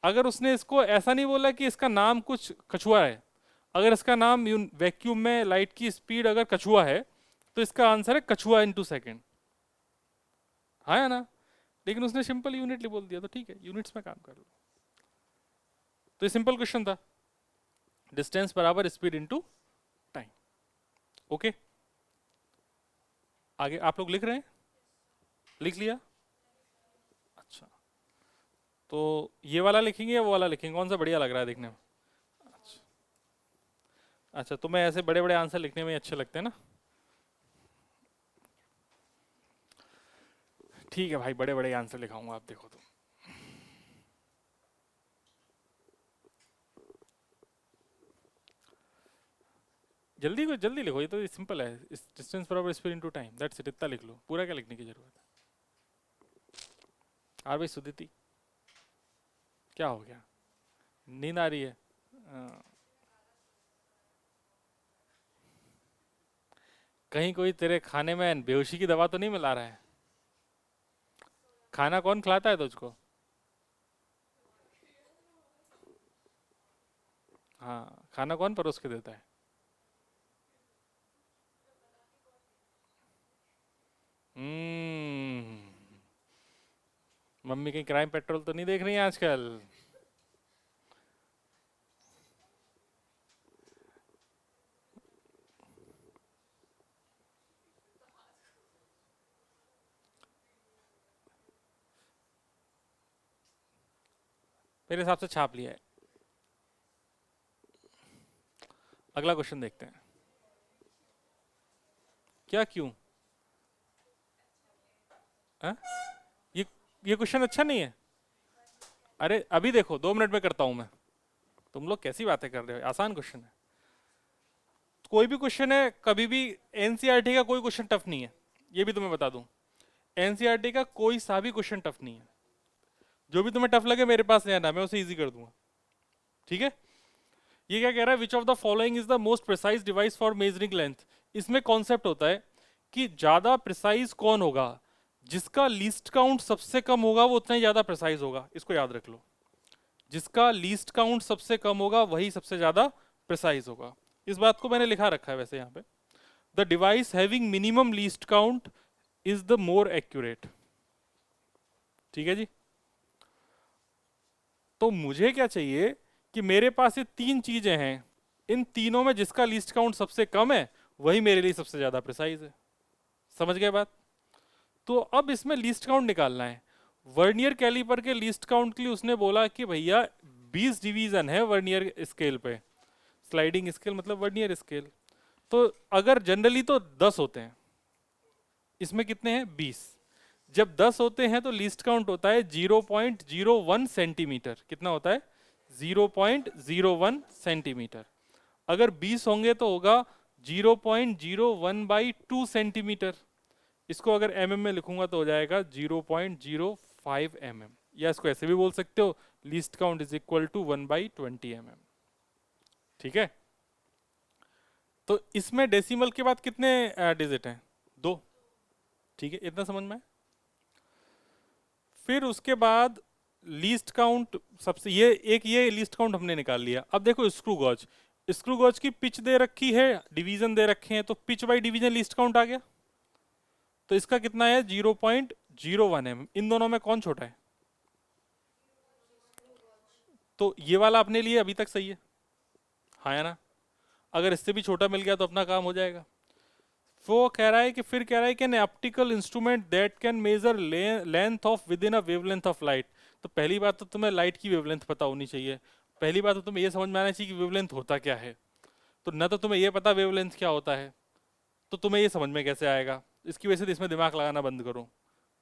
अगर उसने इसको ऐसा नहीं बोला कि इसका नाम कुछ कछुआ है, अगर इसका नाम वैक्यूम में लाइट की स्पीड अगर कछुआ है, तो इसका आंसर है कछुआ इंटू सेकेंड। हाँ है ना, लेकिन उसने सिंपल यूनिट बोल दिया, तो ठीक है, यूनिट्स में काम कर लो। तो ये सिंपल क्वेश्चन था, डिस्टेंस बराबर स्पीड इनटू टाइम। ओके, आगे आप लोग लिख रहे हैं? लिख लिया? अच्छा, तो ये वाला लिखेंगे या वो वाला लिखेंगे, कौन सा बढ़िया लग रहा है देखने में? अच्छा, अच्छा, तो मैं ऐसे बड़े बड़े आंसर लिखने में अच्छे लगते हैं ना। ठीक है भाई, बड़े बड़े आंसर लिखाऊंगा, आप देखो। तो जल्दी को जल्दी लिखो, ये तो सिंपल है, डिस्टेंस बराबर speed into time, that's it. इतना लिख लो, पूरा क्या लिखने की जरूरत है? और भाई सुदिति, क्या हो गया? नींद आ रही है? हाँ। कहीं कोई तेरे खाने में बेहोशी की दवा तो नहीं मिला रहा है? खाना कौन खिलाता है तुझको? हाँ, खाना कौन परोस के देता है? हम्म। मम्मी कहीं क्राइम पेट्रोल तो नहीं देख रही है आजकल? मेरे हिसाब से छाप लिया है। अगला क्वेश्चन देखते हैं। क्या क्यों? हाँ? ये ये क्वेश्चन अच्छा नहीं है? अरे अभी देखो, 2 मिनट में करता हूं मैं। तुम लोग कैसी बातें कर रहे हो, आसान क्वेश्चन है। कोई भी क्वेश्चन है कभी भी, एनसीईआरटी का कोई क्वेश्चन टफ नहीं है, ये भी तुम्हें बता दूं। एनसीईआरटी का कोई सा भी क्वेश्चन टफ नहीं है। जो भी तुम्हें टफ लगे मेरे पास ले आना, मैं उसे इजी कर दूंगा। ठीक है। ये क्या कह रहा है, which of the following is the most precise device for measuring length. इसमें कॉन्सेप्ट होता है कि ज्यादा प्रिसाइज कौन होगा, जिसका लीस्ट काउंट सबसे कम होगा वो उतना ही ज्यादा प्रिसाइज होगा। इसको याद रख लो, जिसका लीस्ट काउंट सबसे कम होगा वही सबसे ज्यादा प्रिसाइज होगा। इस बात को मैंने लिखा रखा है वैसे यहाँ पे। The device having minimum least count is the more accurate. ठीक है जी। तो मुझे क्या चाहिए कि मेरे पास ये 3 चीजें हैं, इन तीनों में जिसका लीस्ट काउंट सबसे कम है वही मेरे लिए सबसे ज्यादा प्रिसाइज है। समझ गए बात? तो अब इसमें लीस्ट काउंट निकालना है। वर्नियर कैलिपर के लीस्ट काउंट के लिए उसने बोला कि भैया 20 डिवीजन है वर्नियर स्केल पे। स्लाइडिंग स्केल मतलब वर्नियर स्केल। तो अगर जनरली तो 10 होते हैं, इसमें कितने हैं? 20। जब 10 होते हैं तो लीस्ट काउंट होता है 0.01 सेंटीमीटर। कितना होता है? 0.01 सेंटीमीटर। अगर 20 होंगे तो होगा 0.01/2 सेंटीमीटर। इसको अगर एमएम में लिखूंगा तो हो जाएगा 0.05 एमएम, या इसको ऐसे भी बोल सकते हो, least count is equal to 1/20 MM. ठीक है। तो इसमें डेसिमल के बाद कितने डिजिट हैं? 2। ठीक है, इतना समझ में आया? फिर उसके बाद लीस्ट काउंट सबसे, ये लीस्ट काउंट हमने निकाल लिया। अब देखो स्क्रू गॉज, स्क्रू गॉज की पिच दे रखी है, डिवीजन दे रखे हैं, तो pitch by division least count आ गया। तो इसका कितना है? 0.01 एम। इन दोनों में कौन छोटा है? तो ये वाला अपने लिए अभी तक सही है, हाँ है ना? अगर इससे भी छोटा मिल गया तो अपना काम हो जाएगा। वो कह रहा है कि, फिर कह रहा है कि an optical instrument that can measure length of with in a wavelength of light. तो पहली बात तो तुम्हें लाइट की वेवलेंथ पता होनी चाहिए। पहली बात तो तुम्हें ये समझ में आना चाहिए कि वेवलेंथ होता क्या है। तो न तो तुम्हें ये पता वेवलेंथ क्या होता है, तो तुम्हें ये समझ में कैसे आएगा? इसकी वजह से तो इसमें दिमाग लगाना बंद करो।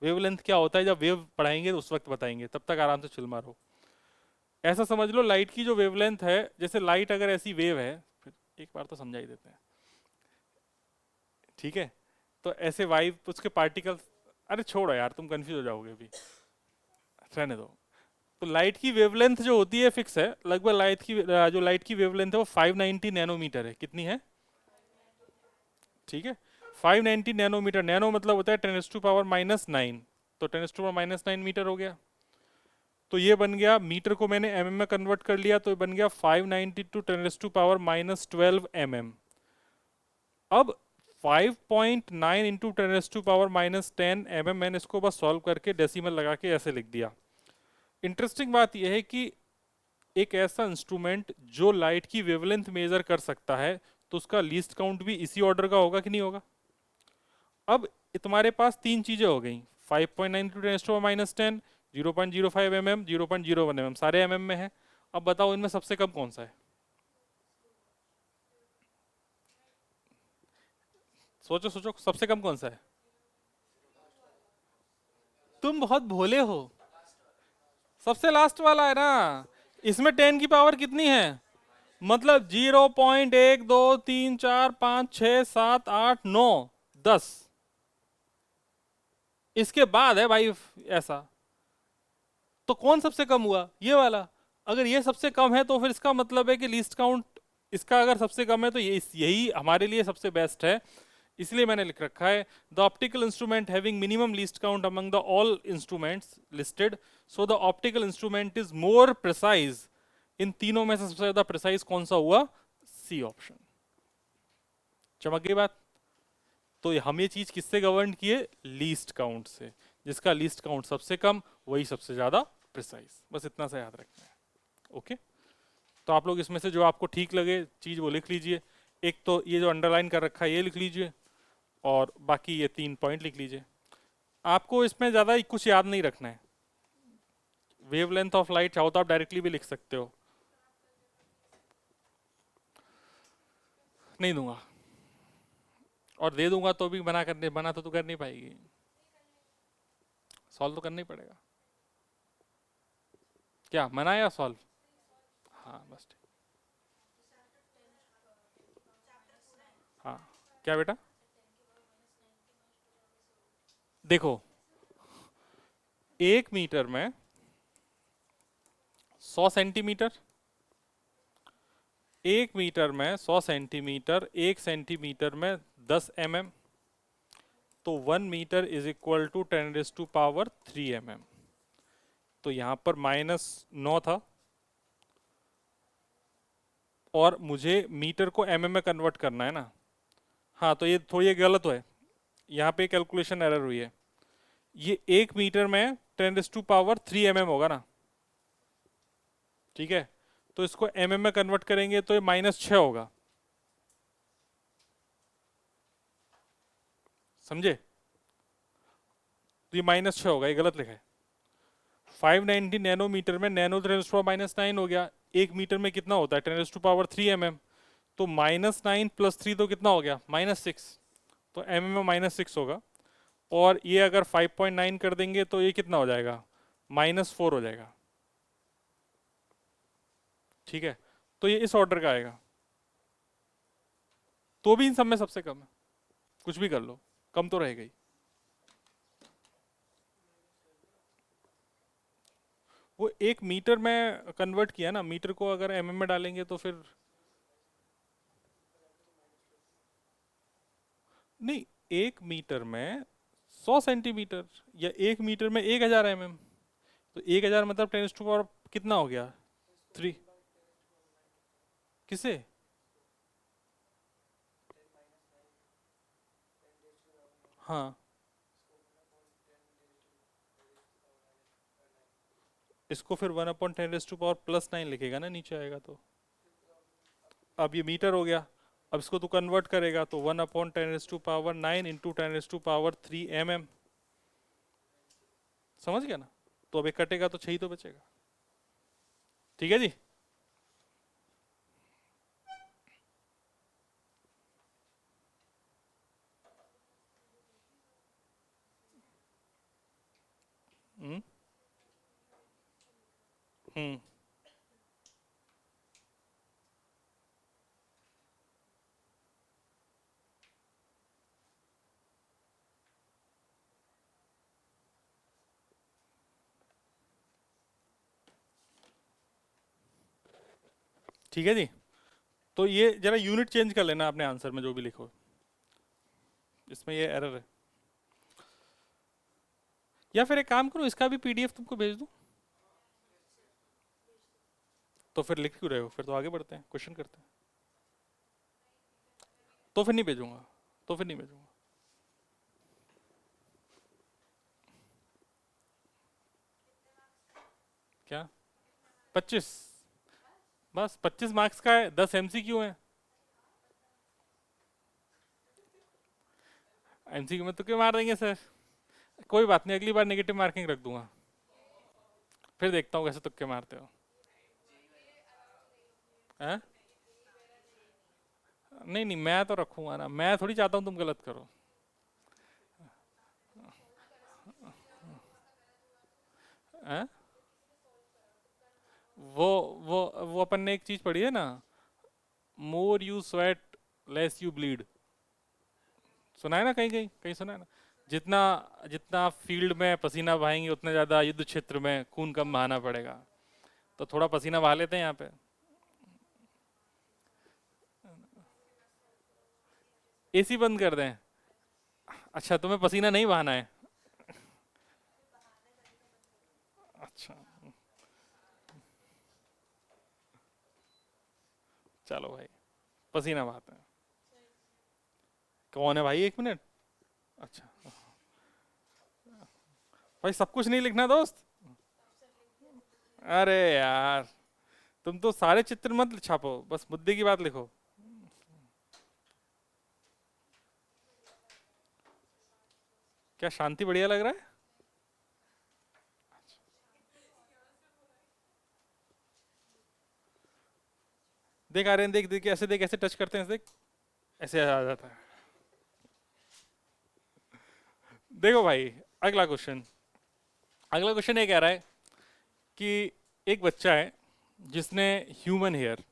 वेवलेंथ क्या होता है जब वेव पढ़ाएंगे तो उस वक्त बताएंगे, तब तक आराम से चिल मारो। ऐसा समझ लो, लाइट की जो वेवलेंथ है, जैसे लाइट अगर ऐसी वेव है, फिर एक बार तो समझा ही देते हैं। ठीक है। तो ऐसे वाइव उसके पार्टिकल्स, अरे छोड़ो यार, तुम कंफ्यूज हो जाओगे अभी, रहने दो। तो लाइट की वेवलेंथ जो होती है फिक्स है लगभग। लाइट की वेवलेंथ है वो 590 नैनोमीटर है। कितनी है? ठीक है, 590 नैनोमीटर। नैनो मतलब होता है 10⁻⁻⁹। तो 10⁻⁹ मीटर हो गया। तो ये बन गया, मीटर को मैंने एमएम में कन्वर्ट कर लिया, तो ये बन गया 590 टू 10⁻⁻12 एमएम। अब 5.9 इंटू 10⁻⁻10 एमएम, मैंने इसको बस सॉल्व करके डेसिमल लगा के ऐसे लिख दिया। इंटरेस्टिंग बात यह है कि एक ऐसा इंस्ट्रूमेंट जो लाइट की वेवलेंथ मेजर कर सकता है, तो उसका लीस्ट काउंट भी इसी ऑर्डर का होगा कि नहीं होगा? अब तुम्हारे पास 3 चीजें हो गई, 5.9 टू 10⁻⁻10, 0.05 mm, 0.01 mm, सारे mm में है। अब बताओ इनमें सबसे कम कौन सा है? सोचो सोचो, सबसे कम कौन सा है? तुम बहुत भोले हो। सबसे लास्ट वाला है ना। इसमें 10 की पावर कितनी है? मतलब 0.1 2 3 4 5 6 7 8 9 10। इसके बाद है भाई ऐसा। तो कौन सबसे कम हुआ? ये वाला। अगर ये सबसे कम है तो फिर इसका मतलब है कि लीस्ट काउंट इसका अगर सबसे कम है तो यही हमारे लिए सबसे बेस्ट है। इसलिए मैंने लिख रखा है the optical instrument having minimum least count among the all instruments listed, so the optical instrument is more precise. इन तीनों में से सबसे ज्यादा प्रिसाइज कौन सा हुआ? C option. चमक गई बात? तो हम ये चीज किससे गवर्न किए? लीस्ट काउंट से। जिसका लीस्ट काउंट सबसे कम वही सबसे ज्यादा प्रिसाइज। बस इतना सा याद रखना है। ओके, तो आप लोग इसमें से जो आपको ठीक लगे चीज वो लिख लीजिए। एक तो ये जो अंडरलाइन कर रखा है ये लिख लीजिए, और बाकी ये 3 पॉइंट लिख लीजिए। आपको इसमें ज्यादा कुछ याद नहीं रखना है। वेवलेंथ ऑफ लाइट चाहो तो आप डायरेक्टली भी लिख सकते हो। नहीं दूंगा, और दे दूंगा तो भी बना तो तू कर नहीं पाएगी। सॉल्व तो करना ही पड़ेगा। क्या मना या सॉल्व? हाँ बस ठीक। हाँ क्या बेटा? देखो 1 मीटर में 100 सेंटीमीटर, 1 मीटर में 100 सेंटीमीटर, 1 सेंटीमीटर में 10 mm, तो 1 metre is equal to 10⁻³ mm। तो यहां पर -9 था, और मुझे मीटर को mm में कन्वर्ट करना है ना। हाँ तो ये थोड़ी गलत है, यहाँ पे कैलकुलेशन एरर हुई है। ये 1 मीटर में 10⁻³ mm होगा ना, ठीक है? तो इसको mm में कन्वर्ट करेंगे तो ये -6 होगा। समझे? तो ये -6 होगा, ये गलत लिखा है। 590 नैनोमीटर में नैनो 10⁻⁹ हो गया। 1 मीटर में कितना होता है? 10⁻³ mm। तो -9 + 3 तो कितना हो गया? -6। तो mm में -6 होगा। और ये अगर 5.9 कर देंगे तो ये कितना हो जाएगा? -4 हो जाएगा। ठीक है, तो ये इस ऑर्डर का आएगा। तो भी इन सब में सबसे कम है। कुछ भी कर लो, कम तो रहेगा ही। वो 1 मीटर में कन्वर्ट किया ना, मीटर को अगर mm में डालेंगे तो फिर नहीं। 1 मीटर में 100 सेंटीमीटर, या 1 मीटर में 1000 mm। तो 1000 मतलब 10⁻⁴ कितना हो गया? 3। किसे? हाँ, इसको फिर 1/10⁻⁻⁹ लिखेगा ना, नीचे आएगा तो। अब ये मीटर हो गया। अब इसको तू कन्वर्ट करेगा तो 1/10⁻⁹ इंटू 10⁻³ mm। समझ गया ना? तो अब एक कटेगा तो 6 ही तो बचेगा। ठीक है जी। हम्म हम्म ठीक है जी। तो ये जरा यूनिट चेंज कर लेना अपने आंसर में, जो भी लिखो इसमें ये एरर है। या फिर एक काम करो, इसका भी पीडीएफ तुमको भेज दूं? तो फिर लिख क्यों रहे हो? फिर तो आगे बढ़ते हैं, क्वेश्चन करते हैं। तो फिर नहीं भेजूंगा, तो फिर नहीं भेजूंगा। क्या? 25? बस 25 मार्क्स का है, 10 एमसीक्यू है। एमसीक्यू में तो क्यों मार देंगे सर? कोई बात नहीं, अगली बार नेगेटिव मार्किंग रख दूंगा। फिर देखता हूँ कैसे तुक्के मारते हो। हैं? नहीं नहीं, मैं तो रखूंगा ना, मैं थोड़ी चाहता हूँ तुम गलत करो। हैं? वो वो अपन ने एक चीज पढ़ी है ना, more you sweat less you bleed. सुना है ना? कहीं कहीं कहीं सुना है ना? जितना जितना फील्ड में पसीना बहाएंगे उतना ज़्यादा युद्ध क्षेत्र में खून कम बहाना पड़ेगा। तो थोड़ा पसीना बहा लेते हैं यहाँ पे। एसी बंद कर दें? अच्छा, तुम्हें पसीना नहीं बहाना है? अच्छा, चलो भाई, पसीना बहाते हैं। कौन है भाई, 1 मिनट। अच्छा भाई, सब कुछ नहीं लिखना दोस्त। अरे यार, तुम तो सारे चित्र मत छापो, बस मुद्दे की बात लिखो। क्या शांति बढ़िया लग रहा है? देख आ रहे हैं, देख देख ऐसे, देख ऐसे टच करते हैं, देख ऐसे आ जाता है। देखो भाई, अगला क्वेश्चन। अगला क्वेश्चन ये कह रहा है कि एक बच्चा है जिसने ह्यूमन हेयर,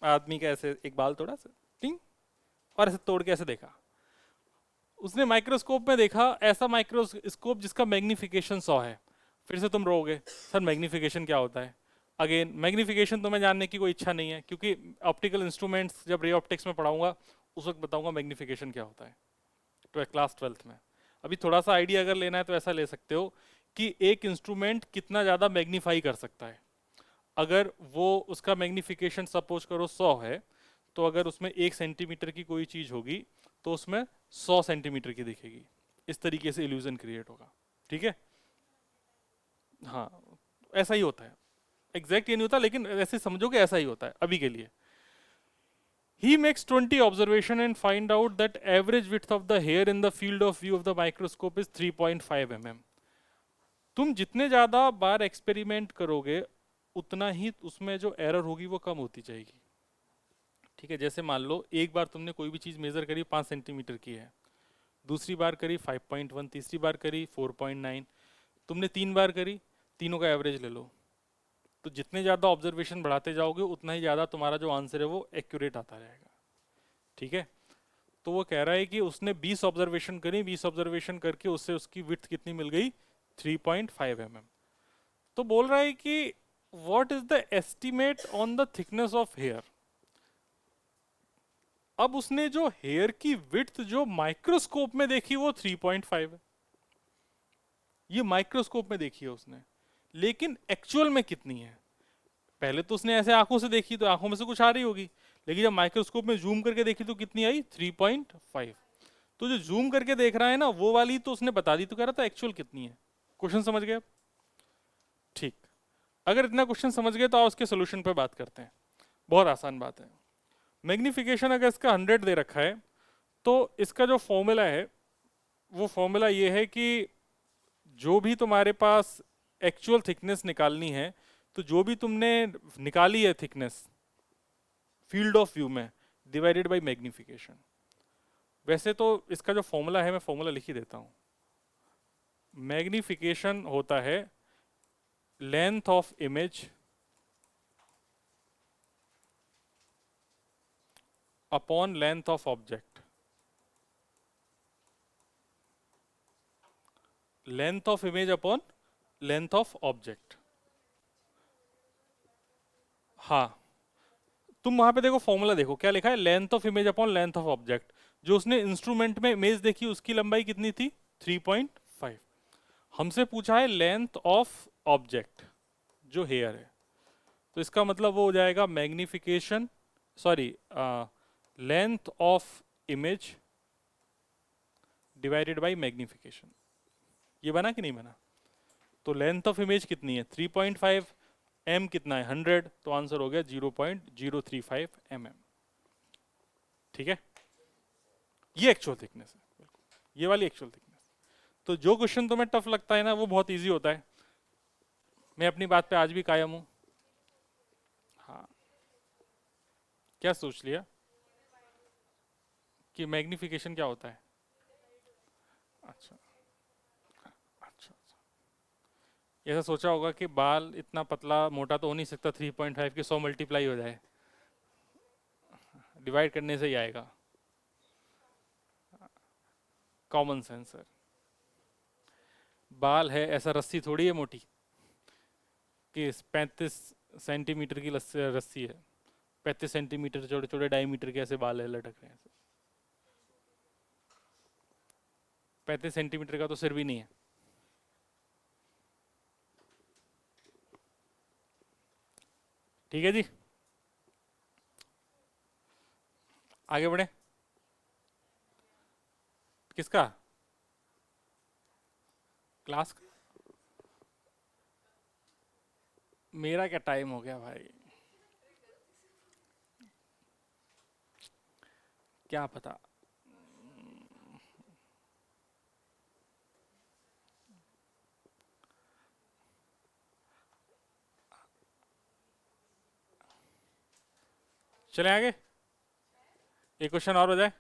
आदमी का ऐसे एक बाल तोड़ा से टिंग, और ऐसे तोड़ के ऐसे देखा। उसने माइक्रोस्कोप में देखा, ऐसा माइक्रोस्कोप जिसका मैग्निफिकेशन 100 है। फिर से तुम रोगे, सर मैग्निफिकेशन क्या होता है? अगेन, मैग्निफिकेशन तुम्हें जानने की कोई इच्छा नहीं है, क्योंकि ऑप्टिकल इंस्ट्रूमेंट्स जब रे ऑप्टिक्स में पढ़ाऊंगा उस वक्त बताऊंगा मैग्निफिकेशन क्या होता है, तो क्लास 12th में। अभी थोड़ा सा आइडिया अगर लेना है तो ऐसा ले सकते हो कि एक इंस्ट्रूमेंट कितना ज़्यादा मैग्नीफाई कर सकता है। अगर वो उसका मैग्निफिकेशन सपोज करो 100 है, तो अगर उसमें 1 सेंटीमीटर की कोई चीज़ होगी तो उसमें 100 सेंटीमीटर की दिखेगी। इस तरीके से इल्यूजन क्रिएट होगा। ठीक है? हाँ, ऐसा ही होता है। एग्जैक्ट ये नहीं होता, लेकिन ऐसे समझो कि ऐसा ही होता है अभी के लिए। He makes 20 observation and find out that average width of the hair in the field of view of the microscope is 3.5 mm. तुम जितने ज़्यादा बार एक्सपेरिमेंट करोगे उतना ही उसमें जो एरर होगी वो कम होती जाएगी। ठीक है? जैसे मान लो एक बार तुमने कोई भी चीज़ मेजर करी 5 सेंटीमीटर की है, दूसरी बार करी 5.1, तीसरी बार करी 4.9, तुमने 3 बार करी, तीनों का एवरेज ले लो। तो जितने ज़्यादा ऑब्जर्वेशन बढ़ाते जाओगे उतना ही ज़्यादा तुम्हारा जो आंसर है वो एक्यूरेट आता रहेगा। ठीक है? तो वो कह रहा है कि उसने 20 ऑब्जर्वेशन करी, 20 ऑब्जर्वेशन करके उससे उसकी विड्थ कितनी मिल गई? 3.5 mm। तो बोल रहा है कि what is the estimate on the thickness of hair. अब उसने जो हेयर की विड्थ जो माइक्रोस्कोप में देखी वो 3.5 है, ये माइक्रोस्कोप में देखी है उसने, लेकिन एक्चुअल में कितनी है? पहले तो उसने ऐसे आंखों से देखी तो आंखों में से कुछ आ रही होगी, लेकिन जब माइक्रोस्कोप में जूम करके देखी तो कितनी आई? 3.5। तो जो जूम करके देख रहा है ना वो वाली तो उसने बता दी, तो कह रहा था एक्चुअल कितनी है। क्वेश्चन समझ गए? ठीक। अगर इतना क्वेश्चन समझ गए तो आओ उसके सोल्यूशन पे बात करते हैं। बहुत आसान बात है। मैग्निफिकेशन अगर इसका 100 दे रखा है तो इसका जो फॉर्मूला है वो फॉर्मूला ये है कि जो भी तुम्हारे पास एक्चुअल थिकनेस निकालनी है, तो जो भी तुमने निकाली है थिकनेस फील्ड ऑफ व्यू में, डिवाइडेड बाय मैग्निफिकेशन। वैसे तो इसका जो फॉर्मूला है मैं फॉर्मूला लिख ही देता हूँ। मैग्निफिकेशन होता है length of image upon length of object. Length of image upon length of object. हाँ, तुम वहां पे देखो फॉर्मूला देखो क्या लिखा है, length of image upon length of object. जो उसने इंस्ट्रूमेंट में इमेज देखी उसकी लंबाई कितनी थी? 3.5। हमसे पूछा है लेंथ ऑफ ऑब्जेक्ट जो हेयर है, तो इसका मतलब वो हो जाएगा magnification, sorry, length of image divided by magnification. ये बना कि नहीं बना? तो लेंथ ऑफ इमेज कितनी है? 3.5, एम कितना है? 100, तो आंसर हो गया 0.035 mm। ठीक है? ये एक्चुअल थिकनेस है, बिल्कुल ये वाली एक्चुअल थिकनेस। तो जो क्वेश्चन तुम्हें टफ लगता है ना वो बहुत इजी होता है। मैं अपनी बात पे आज भी कायम हूं। हाँ, क्या सोच लिया कि मैग्निफिकेशन क्या होता है? अच्छा अच्छा अच्छा। ऐसा सोचा होगा कि बाल इतना पतला मोटा तो हो नहीं सकता 3.5 के 100 मल्टीप्लाई हो जाए, डिवाइड करने से ही आएगा। कॉमन सेंस है। बाल है, ऐसा रस्सी थोड़ी है मोटी कि 35 सेंटीमीटर की रस्सी है, 35 सेंटीमीटर छोटे छोटे डायमीटर के ऐसे बाल है लटक रहे हैं। 35 सेंटीमीटर का तो सिर भी नहीं है। ठीक है जी, आगे बढ़े। किसका क्लास? मेरा क्या टाइम हो गया भाई, क्या पता। चले आगे, एक क्वेश्चन और हो जाए।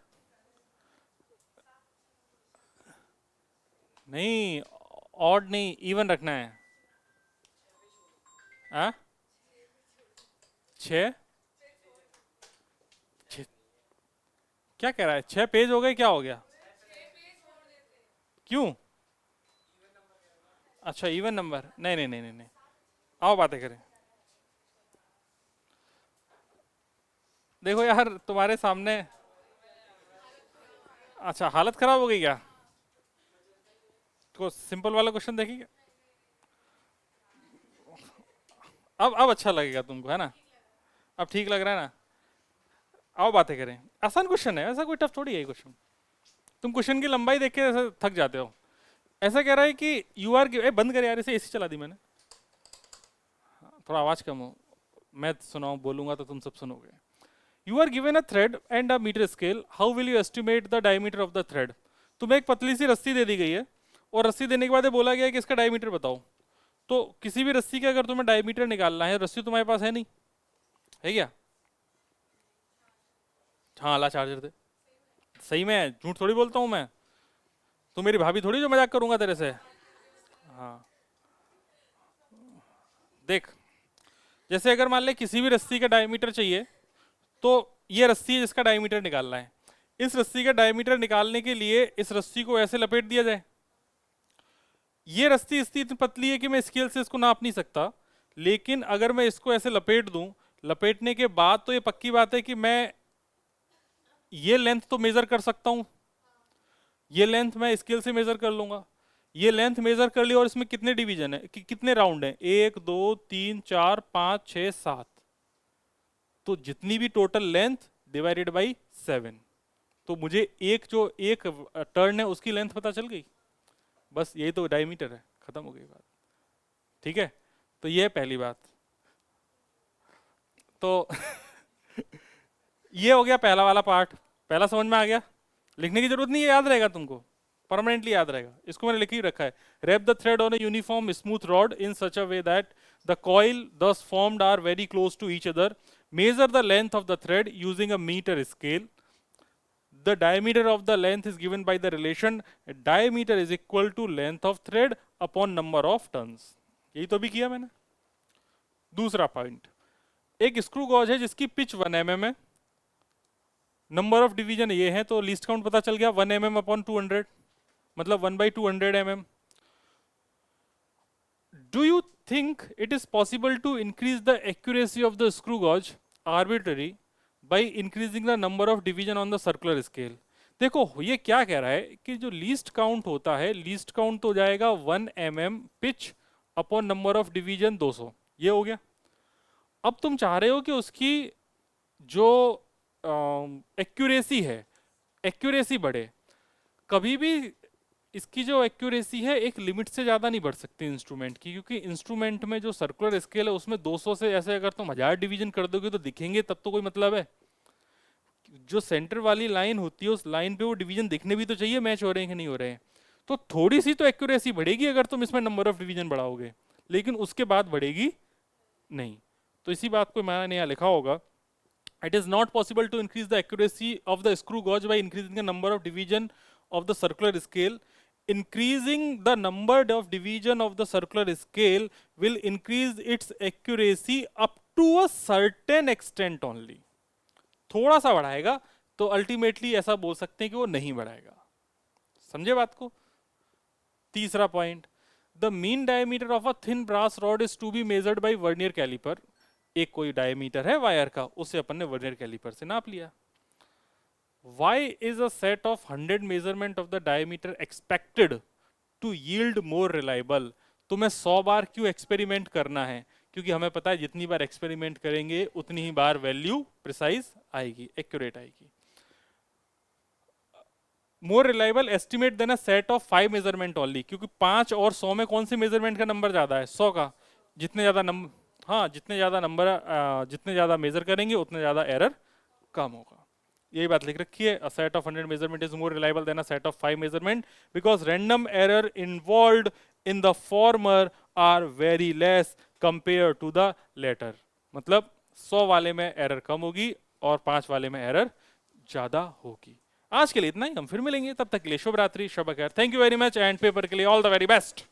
नहीं, ऑड नहीं, इवन रखना है। हाँ, 6? क्या कह रहा है, 6 पेज हो गए, क्या हो गया? क्यों? अच्छा इवन नंबर, नहीं नहीं नहीं नहीं नहीं, आओ बातें करें। देखो यार तुम्हारे सामने, अच्छा हालत खराब हो गई क्या? तो सिंपल वाला क्वेश्चन देखिए, अब अच्छा लगेगा तुमको, है ना? अब ठीक लग रहा है ना? आओ बातें करें। आसान क्वेश्चन है, ऐसा कोई टफ थोड़ी है क्वेश्चन। तुम क्वेश्चन की लंबाई देख के ऐसे थक जाते हो। ऐसा कह रहा है कि यू आर, बंद कर यार इसे, एसी चला दी मैंने। थोड़ा आवाज कम हो, मैं सुनाऊं बोलूंगा तो तुम सब सुनोगे। You are given a thread and a metre scale, how will you estimate the diameter of the thread? तुम्हें एक पतली सी रस्सी दे दी गई है, और रस्सी देने के बाद ये बोला गया है कि इसका डायमीटर बताओ। तो किसी भी रस्सी का अगर तुम्हें डायमीटर निकालना है, रस्सी तुम्हारे पास है नहीं, है क्या? हाँ ला चार्जर दे। सही में झूठ थोड़ी बोलता हूँ मैं, तो मेरी भाभी थोड़ी जो मजाक करूंगा तेरे से। हाँ देख, जैसे अगर मान ले किसी भी रस्सी का डायमीटर चाहिए, तो ये रस्सी है जिसका डायमीटर निकालना है। इस रस्सी का डायमीटर निकालने के लिए इस रस्सी को ऐसे लपेट दिया जाए। ये रस्सी इतनी पतली है कि मैं स्केल से इसको नाप नहीं सकता, लेकिन अगर मैं इसको ऐसे लपेट दूं, लपेटने के बाद तो ये पक्की बात है कि मैं ये लेंथ तो मेजर कर सकता हूं। ये लेंथ मैं स्केल से मेजर कर लूंगा। ये लेंथ मेजर कर ली, और इसमें कितने डिवीजन है कितने राउंड है, 1 2 3 4 5 6 7, तो जितनी भी टोटल लेंथ डिवाइडेड बाई 7, तो मुझे एक जो एक टर्न है उसकी लेंथ पता चल गई। बस यही तो डायमीटर है, खत्म हो गई बात। ठीक है, तो ये है पहली बात। तो ये हो गया पहला वाला पार्ट। पहला समझ में आ गया, लिखने की जरूरत नहीं है, याद रहेगा तुमको, परमानेंटली याद रहेगा। इसको मैंने लिख ही रखा है। Wrap the thread on a uniform smooth rod in such a way that the coil thus formed are very close to each other. Measure the length of the thread using a meter scale. The diameter of the length is given by the relation diameter is equal to length of thread upon number of turns. यही तो अभी किया मैंने। दूसरा point, एक screw gauge है जिसकी pitch 1 mm है, नंबर ऑफ डिवीजन ये है, तो लीस्ट काउंट पता चल गया 1 mm अपॉन 200, मतलब 1/200 mm. Do you think it is possible to increase the accuracy of the screw gauge arbitrary by increasing the number of division on the circular scale? देखो ये क्या कह रहा है कि जो लीस्ट काउंट होता है, लीस्ट काउंट तो हो जाएगा 1 mm pitch upon number of division 200, ये हो गया। अब तुम चाह रहे हो कि उसकी जो एक्यूरेसी है, एक्यूरेसी बढ़े। कभी भी इसकी जो एक्यूरेसी है एक लिमिट से ज़्यादा नहीं बढ़ सकती इंस्ट्रूमेंट की, क्योंकि इंस्ट्रूमेंट में जो सर्कुलर स्केल है उसमें 200 से ऐसे अगर तुम 1000 डिवीजन कर दोगे तो दिखेंगे, तब तो कोई मतलब है। जो सेंटर वाली लाइन होती है उस लाइन पे वो डिवीजन दिखने भी तो चाहिए, मैच हो रहे हैं कि नहीं हो रहे हैं। तो थोड़ी सी तो एक्यूरेसी बढ़ेगी अगर तुम इसमें नंबर ऑफ डिवीजन बढ़ाओगे, लेकिन उसके बाद बढ़ेगी नहीं। तो इसी बात को मैंने यहाँ लिखा होगा, it is not possible to increase the accuracy of the screw gauge by increasing the number of division of the circular scale. Increasing the number of division of the circular scale will increase its accuracy up to a certain extent only. थोड़ा सा बढ़ाएगा, तो ultimately ऐसा बोल सकते हैं कि वो नहीं बढ़ाएगा। समझे बात को? तीसरा point, the mean diameter of a thin brass rod is to be measured by vernier calliper. एक कोई डायमीटर है वायर का, उसे अपन ने वर्नियर कैलिपर से नाप लिया। Why is a set of 100 measurement of the diameter expected to yield more reliable? तुम्हें 100 बार क्यों एक्सपेरिमेंट करना है? क्योंकि हमें पता है जितनी बार एक्सपेरिमेंट करेंगे उतनी ही बार वैल्यू प्रिसाइज आएगी, एक्यूरेट आएगी। More reliable estimate than a set of 5 measurement only, क्योंकि 5 और 100 में कौन सी मेजरमेंट का नंबर ज्यादा है? 100 का। जितने ज्यादा नंबर, हाँ जितने ज्यादा नंबर, जितने ज्यादा मेजर करेंगे उतने ज्यादा एरर कम होगा। यही बात लिख रखी है, a set of 100 measurement is more reliable than a set of 5 measurement because random error involved in the former are very less compared to the latter। मतलब 100 वाले में एरर कम होगी और 5 वाले में एरर ज्यादा होगी। आज के लिए इतना ही, हम फिर मिलेंगे, तब तक के लिए शुभ रात्रि, शब खैर। Thank you very much and paper के लिए ऑल द वेरी बेस्ट।